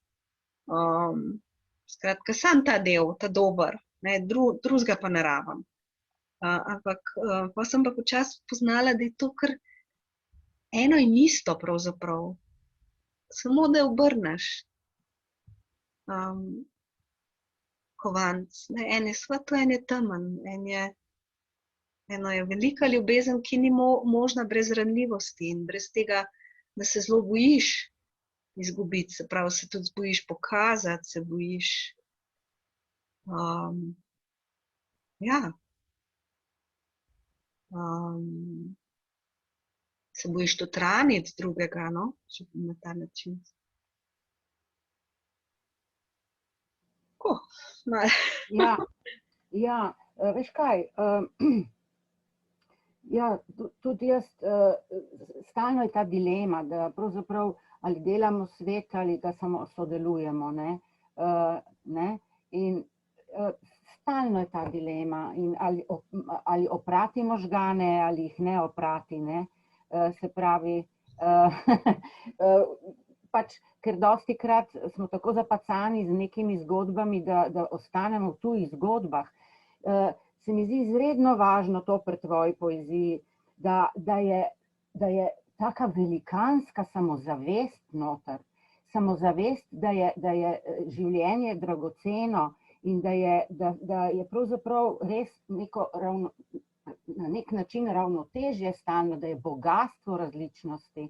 skratka, sam ta del, ta dober, ne, drugega pa ne rabim. Ampak pa sem pa počasi poznala, da je to kar eno in isto pravzaprav. Samo da obrneš kovanc. En je svetlo, en je temen, eno je velika ljubezen, ki ni možna brez ranljivosti in brez tega, da se zelo bojiš izgubiti, se pravi, se tudi bojiš pokazati, se bojiš se bojiš tudi raniti drugega, no, če na ta način. Tako, malo. Ja, veš kaj, ja, tudi jaz, stalno je ta dilema, da pravzaprav ali delamo svet ali da samo sodelujemo, ne, in stalno je ta dilema, in ali oprati možgane ali jih ne oprati, ne, se pravi, pač, ker dostikrat smo tako zapacani z nekimi zgodbami, da ostanemo v tujih zgodbah. Se mi zdi izredno važno to pri tvoji poeziji, da je taka velikanska samozavest noter, samozavest, da je življenje dragoceno in da je pravzaprav res na nek način ravnotežje stalno, da je bogastvo različnosti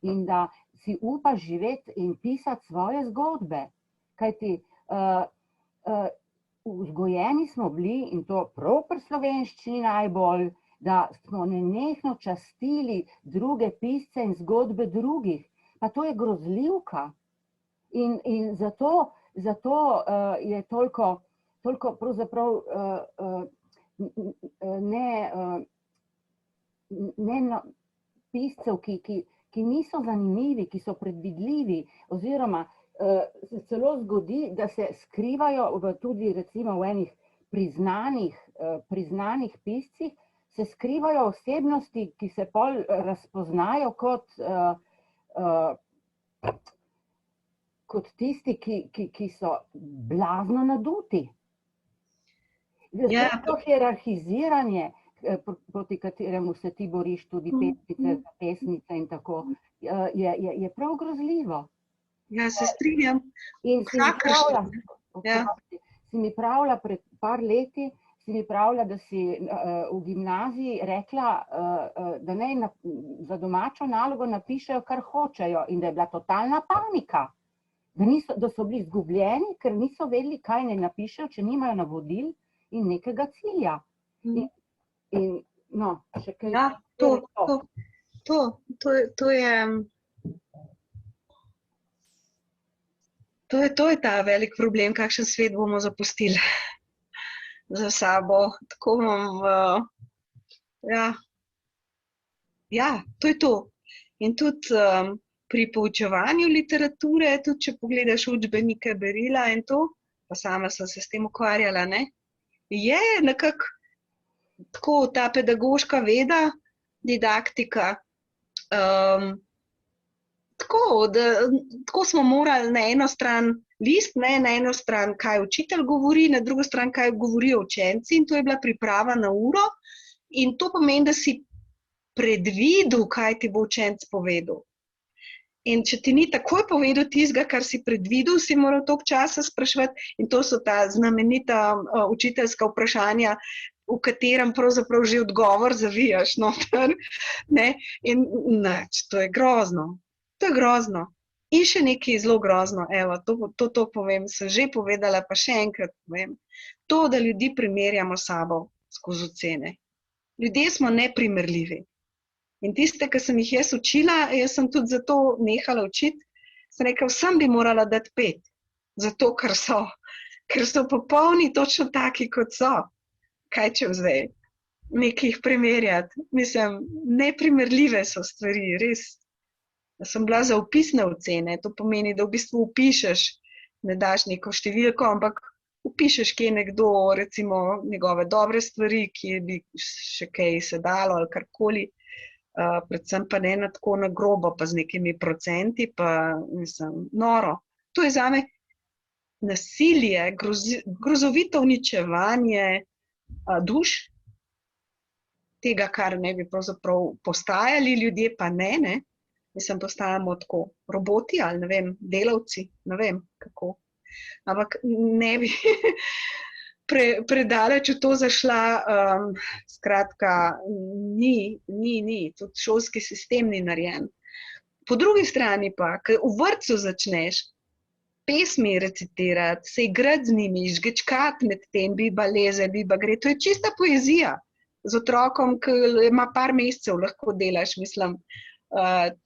in da si upaš živeti in pisati svoje zgodbe, kajti vzgojeni smo bili, in to prav pri slovenščini najbolj, da smo nenehno častili druge pisce in zgodbe drugih. Pa to je grozljivka. In zato je toliko pravzaprav piscev, ki niso zanimivi, ki so predvidljivi, oziroma se celo zgodi, da se skrivajo tudi recimo v enih priznanih piscih, se skrivajo osebnosti, ki se pol razpoznajo kot tisti, ki so blazno naduti. To hierarhiziranje, proti kateremu se ti boriš, tudi pesnice, pesnice in tako, je prav grozljivo. Ja, se strinjam. In si mi pravila pred par leti, da si v gimnaziji rekla, da naj za domačo nalogo napišejo, kar hočejo, in da je bila totalna panika, da so bili izgubljeni, ker niso vedeli, kaj naj napišejo, če nimajo navodil in nekega cilja. In no, še kaj. Ja, to je ta velik problem, kakšen svet bomo zapustili za sabo. Tako imam to je to. In tudi pri poučevanju literature, tudi če pogledaš učbenike berila in to, pa sama sem se s tem ukvarjala, ne, je nekako tako ta pedagoška veda, didaktika, tako smo morali na eno stran list, na eno stran, kaj učitelj govori, na drugo stran, kaj govorijo učenci, in to je bila priprava na uro. In to pomeni, da si predvidel, kaj ti bo učenec povedal. In če ti ni takoj povedal tistega, kar si predvidel, si moral toliko časa spraševati, in to so ta znamenita učiteljska vprašanja, v katerem pravzaprav že odgovor zavijaš noter, ne, in to je grozno. To je grozno. In še nekaj zelo grozno, evo, to povem, sem že povedala, pa še enkrat povem. To, da ljudi primerjamo s sabo skozi ocene. Ljudje smo neprimerljivi. In tiste, ki sem jih jaz učila, jaz sem tudi zato nehala učiti, sem rekla, vsem bi morala dati 5, zato ker so popolni točno taki, kot so. Kaj če zdaj nekih primerjati? Mislim, neprimerljive so stvari, res. Sem bila za vpisne ocene, to pomeni, da v bistvu vpišeš, ne daš neko številko, ampak vpišeš, kje je nekdo, recimo njegove dobre stvari, kje bi še kaj se dalo ali karkoli. Predvsem pa ne na tako na grobo, pa z nekimi procenti, pa mislim, noro. To je zame nasilje, grozovito uničevanje duš, tega, kar ne bi pravzaprav postajali ljudje, pa ne. Mislim, postajamo tako roboti ali ne vem, delavci, ne vem kako. Ampak ne bi predaleč v to zašla, skratka, ni, tudi šolski sistem ni narejen. Po drugi strani pa, ko v vrtcu začneš pesmi recitirati, se igrati z njimi, žgečkati med tem, biba leze, biba gre, to je čista poezija. Z otrokom, ki ima par mesecev, lahko delaš, mislim.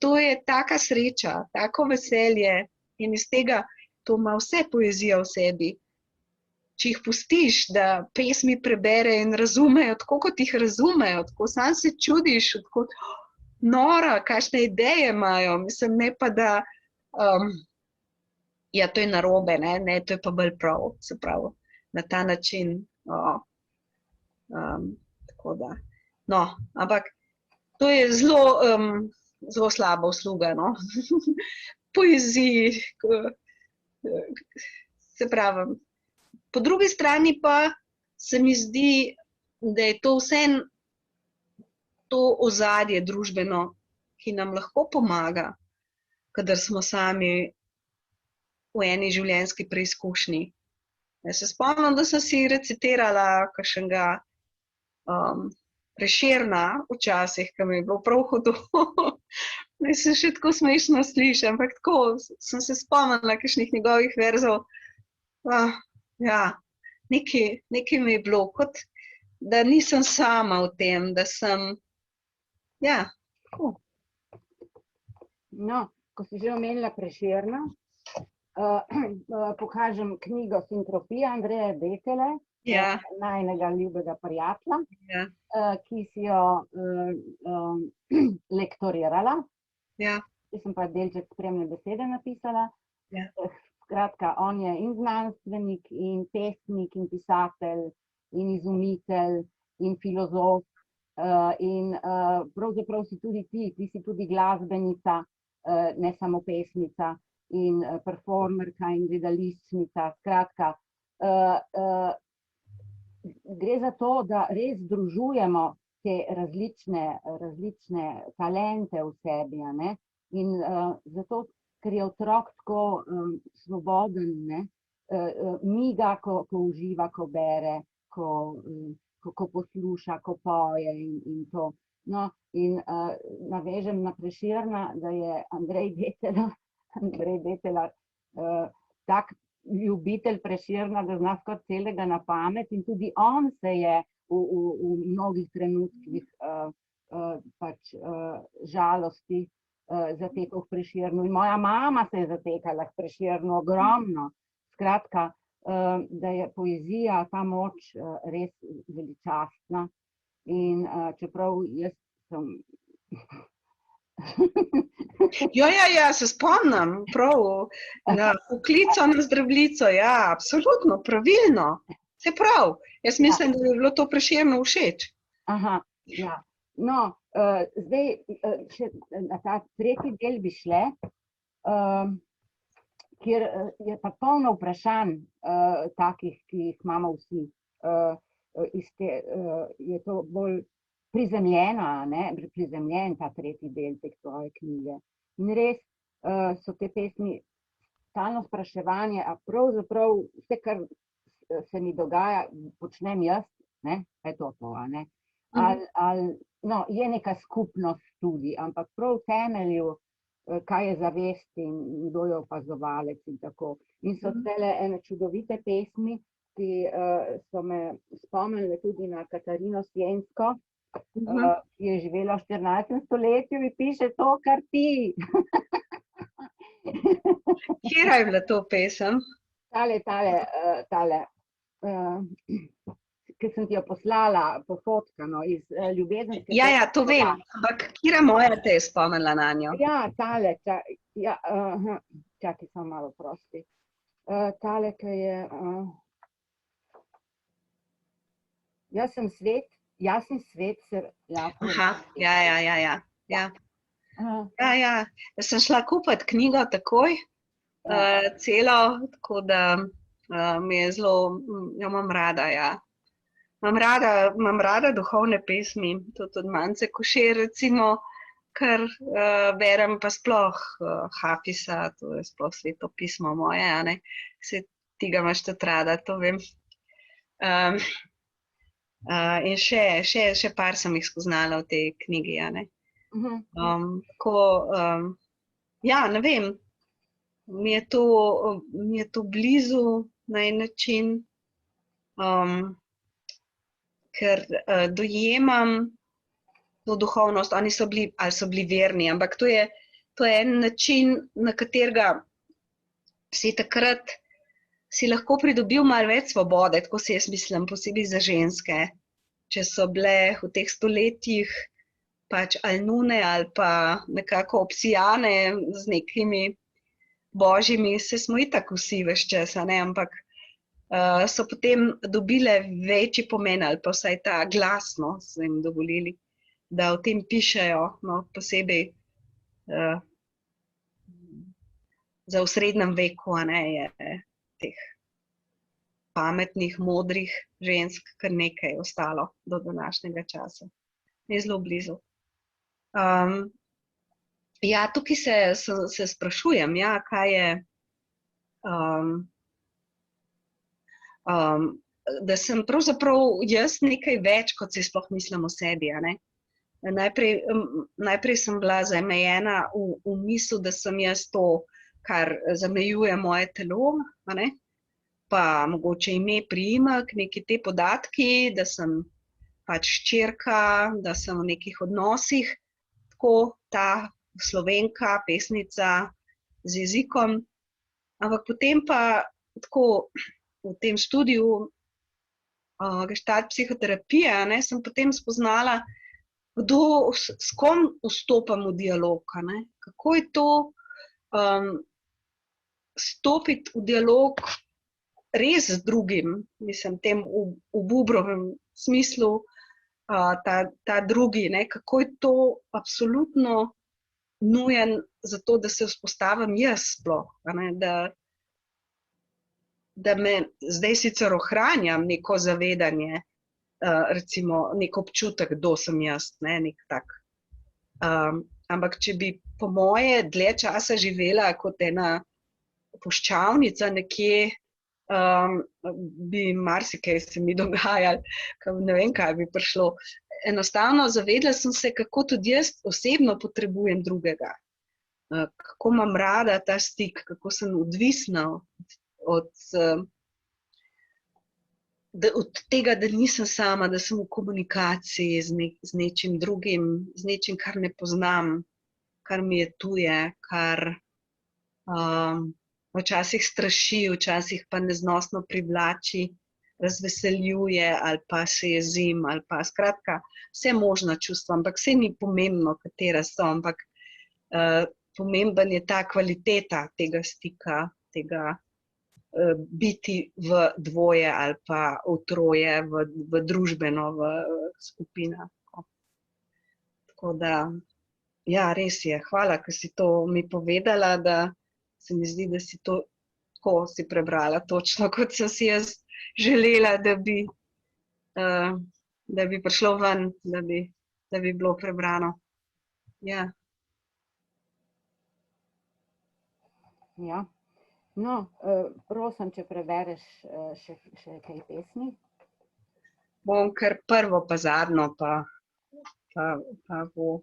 To je taka sreča, tako veselje in iz tega to ima vse poezija v sebi. Če jih pustiš, da pesmi prebere in razumejo, tako kot jih razumejo, tako sam se čudiš, tako nora, kakšne ideje imajo, mislim, ne pa da, ja, to je narobe, ne, to je pa bolj prav, se pravi, na ta način, tako da, no, ampak to je zelo slaba usluga, no, poeziji, se pravi. Po drugi strani pa se mi zdi, da je to vseeno to ozadje družbeno, ki nam lahko pomaga, kadar smo sami v eni življenjski preizkušnji. Jaz se spomnim, da sem si recitirala kakšnega Prešerna včasih, ki mi je bilo prav hudo. Se še tako smešno sliši, ampak tako sem se spomnila kakšnih njegovih verzov. Ja, nekaj mi je bilo, kot da nisem sama v tem, da sem, ja, tako. No, ko si že omenila Prešerna, pokažem knjigo Sintropija Andreje Betele, najinega ljubega prijatelja, ki si jo lektorirala. Jaz sem pa delček spremne besede napisala. Skratka, on je in znanstvenik, in pesnik, in pisatelj, in izumitelj, in filozof. In pravzaprav si tudi ti si tudi glasbenica, ne samo pesnica, in performerka, in gledališčnica. Skratka, gre za to, da res združujemo te različne talente v sebi, ne? In zato, ker je otrok tako svoboden, ne? Miga, ko uživa, ko bere, ko posluša, ko poje in to. No, in navežem na Prešerna, da je Andrej Betela tak ljubitelj Prešerna, da zna skoraj celega na pamet, in tudi on se je v mnogih trenutkih pač žalosti zatekal k Prešernu. In moja mama se je zatekala k Prešernu ogromno. Skratka, da je poezija, ta moč res veličastna. In čeprav jaz sem... Ja, se spomnim, prav, na poklico, na zdravljico, ja, absolutno, pravilno, se prav. Jaz mislim, da bi bilo to Prešernu všeč. Aha, ja. No, zdaj še na ta tretji del bi šle, kjer je pa polno vprašanj takih, ki jih imamo vsi. Je to bolj prizemljen ta tretji del te tvoje knjige. In res so te pesmi stalno spraševanje, a pravzaprav vse, kar se mi dogaja, počnem jaz, ne? Je to, ne? No, je neka skupnost tudi, ampak prav v temelju, kaj je zavest in kdo je opazovalec in tako. In so tele ene čudovite pesmi, ki so me spomnile tudi na Katarino Siensko, ki je živela v 14. stoletju in piše to, kar ti. Katera je bila to pesem? Tale, ki sem ti jo poslala, pofotkano iz ljubezenske. Ja, to vem, ampak katera moja te je spomnila na njo? Ja, tale, čakaj, samo malo prosti. Tale, ki je, jasni svet se lahko. Ja. Jaz sem šla kupiti knjigo takoj, celo, tako da mi je zelo, jo imam rada, ja. Imam rada duhovne pesmi, tudi od Mance Košir, recimo, kar berem pa sploh Hafisa, to je sploh Sveto pismo moje, a ne, se ti ga imaš tudi rada, to vem. In še par sem jih spoznala v tej knjigi, a ne. Ja, ne vem, mi je to blizu na en način, ker dojemam to duhovnost, oni so bili verni, ampak to je en način, na katerega si takrat si lahko pridobil malo več svobode, tako si jaz mislim, posebej za ženske, če so bile v teh stoletjih pač ali nune ali pa nekako obsijane z nekimi božjimi, se smo itak vsi ves čas, ne, ampak so potem dobile večji pomen ali pa vsaj ta glas, no, so jim dovolili, da o tem pišejo, no, posebej za v srednjem veku, a ne, je teh pametnih, modrih žensk kar nekaj ostalo do današnjega časa. Je zelo blizu. Ja, tukaj se sprašujem, ja, kaj je, da sem pravzaprav jaz nekaj več, kot si sploh mislim o sebi, a ne. Najprej sem bila zamejena v misel, da sem jaz to, kar zamejuje moje telo, a ne, pa mogoče ime, priimek, neki te podatki, da sem pač hčerka, da sem v nekih odnosih, tako ta Slovenka, pesnica z jezikom, ampak potem pa tako v tem študiju gestalt psihoterapije, ne, sem potem spoznala, s kom vstopam v dialog, a ne, kako je to stopiti v dialog res z drugim, mislim, tem v Bubrovem smislu, ta drugi, ne, kako je to absolutno nujen za to, da se vzpostavim jaz sploh, a ne, da me zdaj sicer ohranjam neko zavedanje, recimo nek občutek, kdo sem jaz, ne, nek tak. Ampak če bi po moje dlje časa živela kot ena puščavnica nekje, bi marsikaj se mi dogajalo, ne vem, kaj bi prišlo. Enostavno zavedla sem se, kako tudi jaz osebno potrebujem drugega. Kako imam rada ta stik, kako sem odvisna od tega, da nisem sama, da sem v komunikaciji z nečim drugim, z nečim, kar ne poznam, kar mi je tuje, kar včasih straši, včasih pa neznosno privlači, razveseljuje ali pa se jezim, ali pa skratka vse možna čustva, ampak vse ni pomembno, katera so, ampak pomemben je ta kvaliteta tega stika, tega biti v dvoje ali pa v troje, v družbeno, v skupinah. Tako da, ja, res je, hvala, ker si to mi povedala, da se mi zdi, da si to tako si prebrala točno, kot sem si jaz želela, da bi prišlo ven, da bi bilo prebrano. Ja. Ja. No, prosim, če prebereš še kaj pesmi. Bom kar prvo pa zadnjo, pa bo.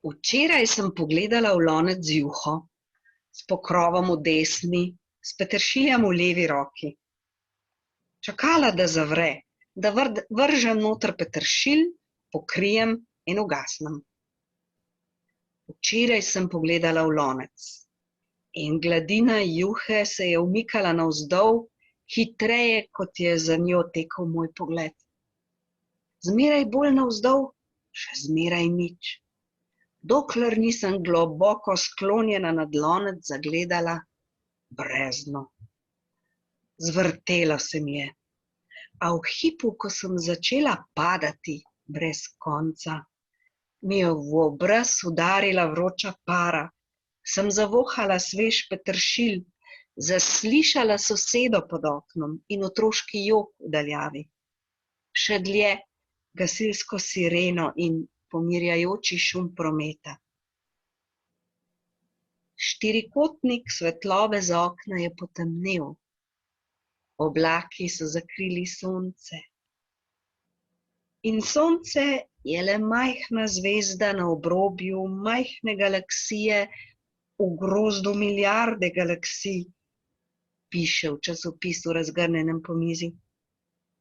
Včeraj sem pogledala v lonec z juho, s pokrovom v desni, s peteršiljem v levi roki. čakala, da zavre, da vržem noter peteršilj, pokrijem in ugasnem. Včeraj sem pogledala v lonec in gladina juhe se je umikala navzdol, hitreje, kot je za njo tekel moj pogled. Zmeraj bolj navzdol, še zmeraj nič. Dokler nisem globoko sklonjena nad lonec zagledala brezno. Zvrtelo se mi je, a v hipu, ko sem začela padati brez konca, mi je v obraz udarila vroča para, sem zavohala svež peteršilj, zaslišala sosedo pod oknom in otroški jok v daljavi. Še dlje gasilsko sireno in pomirjajoči šum prometa. Štirikotnik svetlobe z okna je potemnel. Oblaki so zakrili sonce. In sonce je le majhna zvezda na obrobju majhne galaksije v grozdu milijarde galaksij, piše v časopisu razgrnjenem po mizi.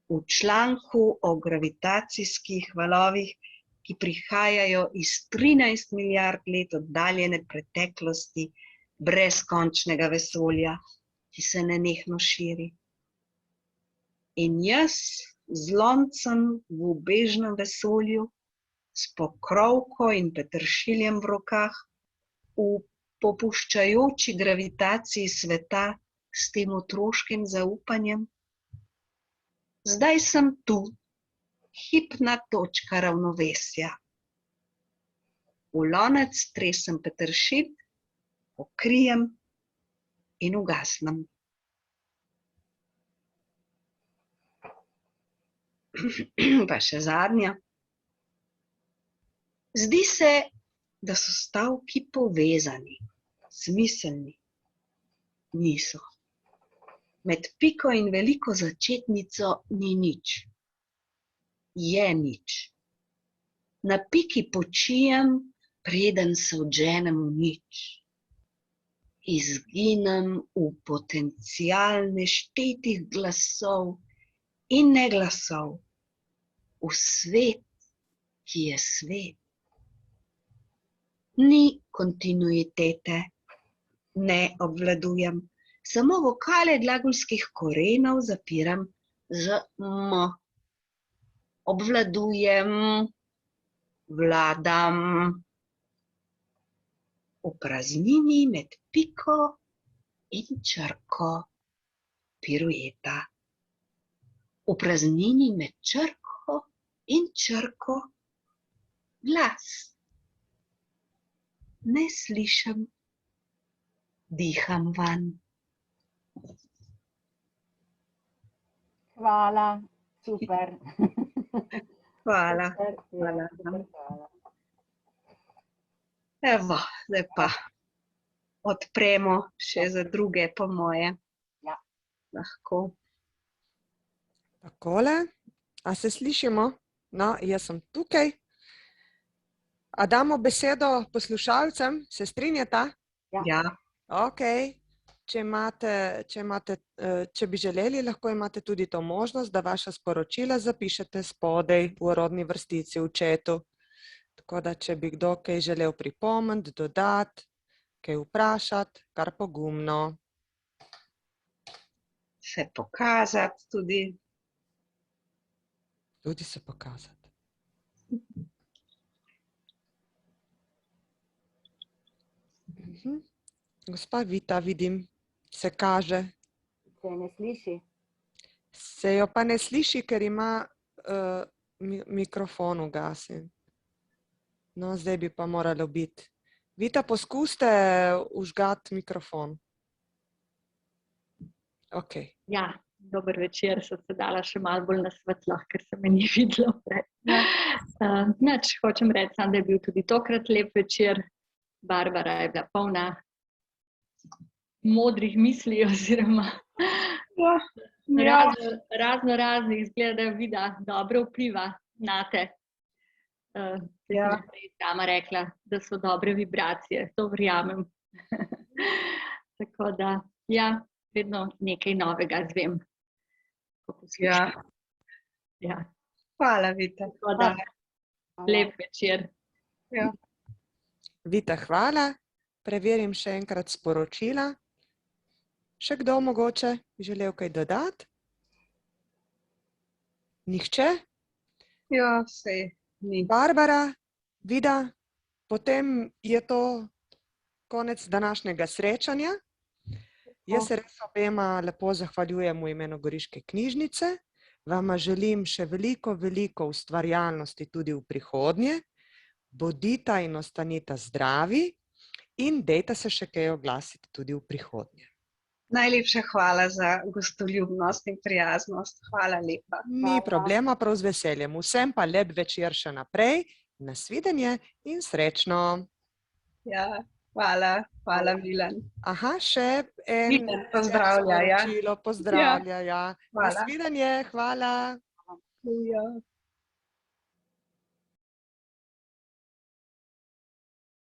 V članku o gravitacijskih valovih, ki prihajajo iz 13 milijard let oddaljene preteklosti brezkončnega vesolja, ki se nenehno širi. In jaz z loncem v ubežnem vesolju, s pokrovko in peteršiljem v rokah, v popuščajoči gravitaciji sveta s tem otroškim zaupanjem. Zdaj sem tu, hipna točka ravnovesja. V lonec tresem peteršilj, pokrijem in ugasnem. Pa še zadnja. Zdi se, da so stavki povezani, smiselni. Niso. Med piko in veliko začetnico ni nič. Je nič. Na piki počijem, preden se odženem v nič. Izginem v potencial neštetih glasov in neglasov, v svet, ki je svet. Ni kontinuitete, ne obvladujem, samo vokale glagolskih korenov zapiram z m. Obvladujem, vladam. V praznini med piko in črko pirueta. V praznini med črko in črko glas. Ne slišim, diham vanj. Hvala, super. Hvala. Hvala. Evo, zdaj pa odpremo še za druge, po moje. Ja. Lahko. Takole, a se slišimo? No, jaz sem tukaj. A damo besedo poslušalcem, se strinjata? Ja. Ok, če bi želeli, lahko imate tudi to možnost, da vaša sporočila zapišete spodaj v rodni vrstici v chatu. Tako da, če bi kdo kaj želel pripomniti, dodati, kaj vprašati, kar pogumno. Se pokazati tudi. Tudi se pokazati. Gospa Vita, vidim, se kaže. Se ne sliši? Se jo pa ne sliši, ker ima mikrofon ugasen. No, zdaj bi pa moralo biti. Vita, poskuste vžgati mikrofon. Ok. Ja, dober večer, sem se dala še malo bolj na svetlo, ker se me ni videlo prej. Nič, hočem reči, da je bil tudi tokrat lep večer. Barbara je bila polna modrih misli oziroma raznih izgleda, da Vida dobro vpliva nate. Sama rekla, da so dobre vibracije, to verjamem. Tako da, ja, vedno nekaj novega zvem. ko poslušam. Ja. Hvala, Vita. Tako da, Hvala. lep večer. Ja. Vita, hvala. Preverim še enkrat sporočila. Še kdo mogoče bi želel kaj dodati? Nihče? Ja, sej ni. Barbara, Vida, potem je to konec današnjega srečanja. Jaz se res obema lepo zahvaljujem v imenu Goriške knjižnice. Vama želim še veliko, veliko ustvarjalnosti tudi v prihodnje. Bodita in ostanita zdravi in dejta se še kaj oglasiti tudi v prihodnje. Najlepša hvala za gostoljubnost in prijaznost. Hvala lepa. Ni problema, prav z veseljem. Vsem pa lep večer še naprej. Nasvidenje in srečno. Ja, hvala. Hvala, Milan. Aha, še Milan pozdravlja, ja. sporočilo. Pozdravlja, ja. Hvala. Nasvidenje, hvala. Ja.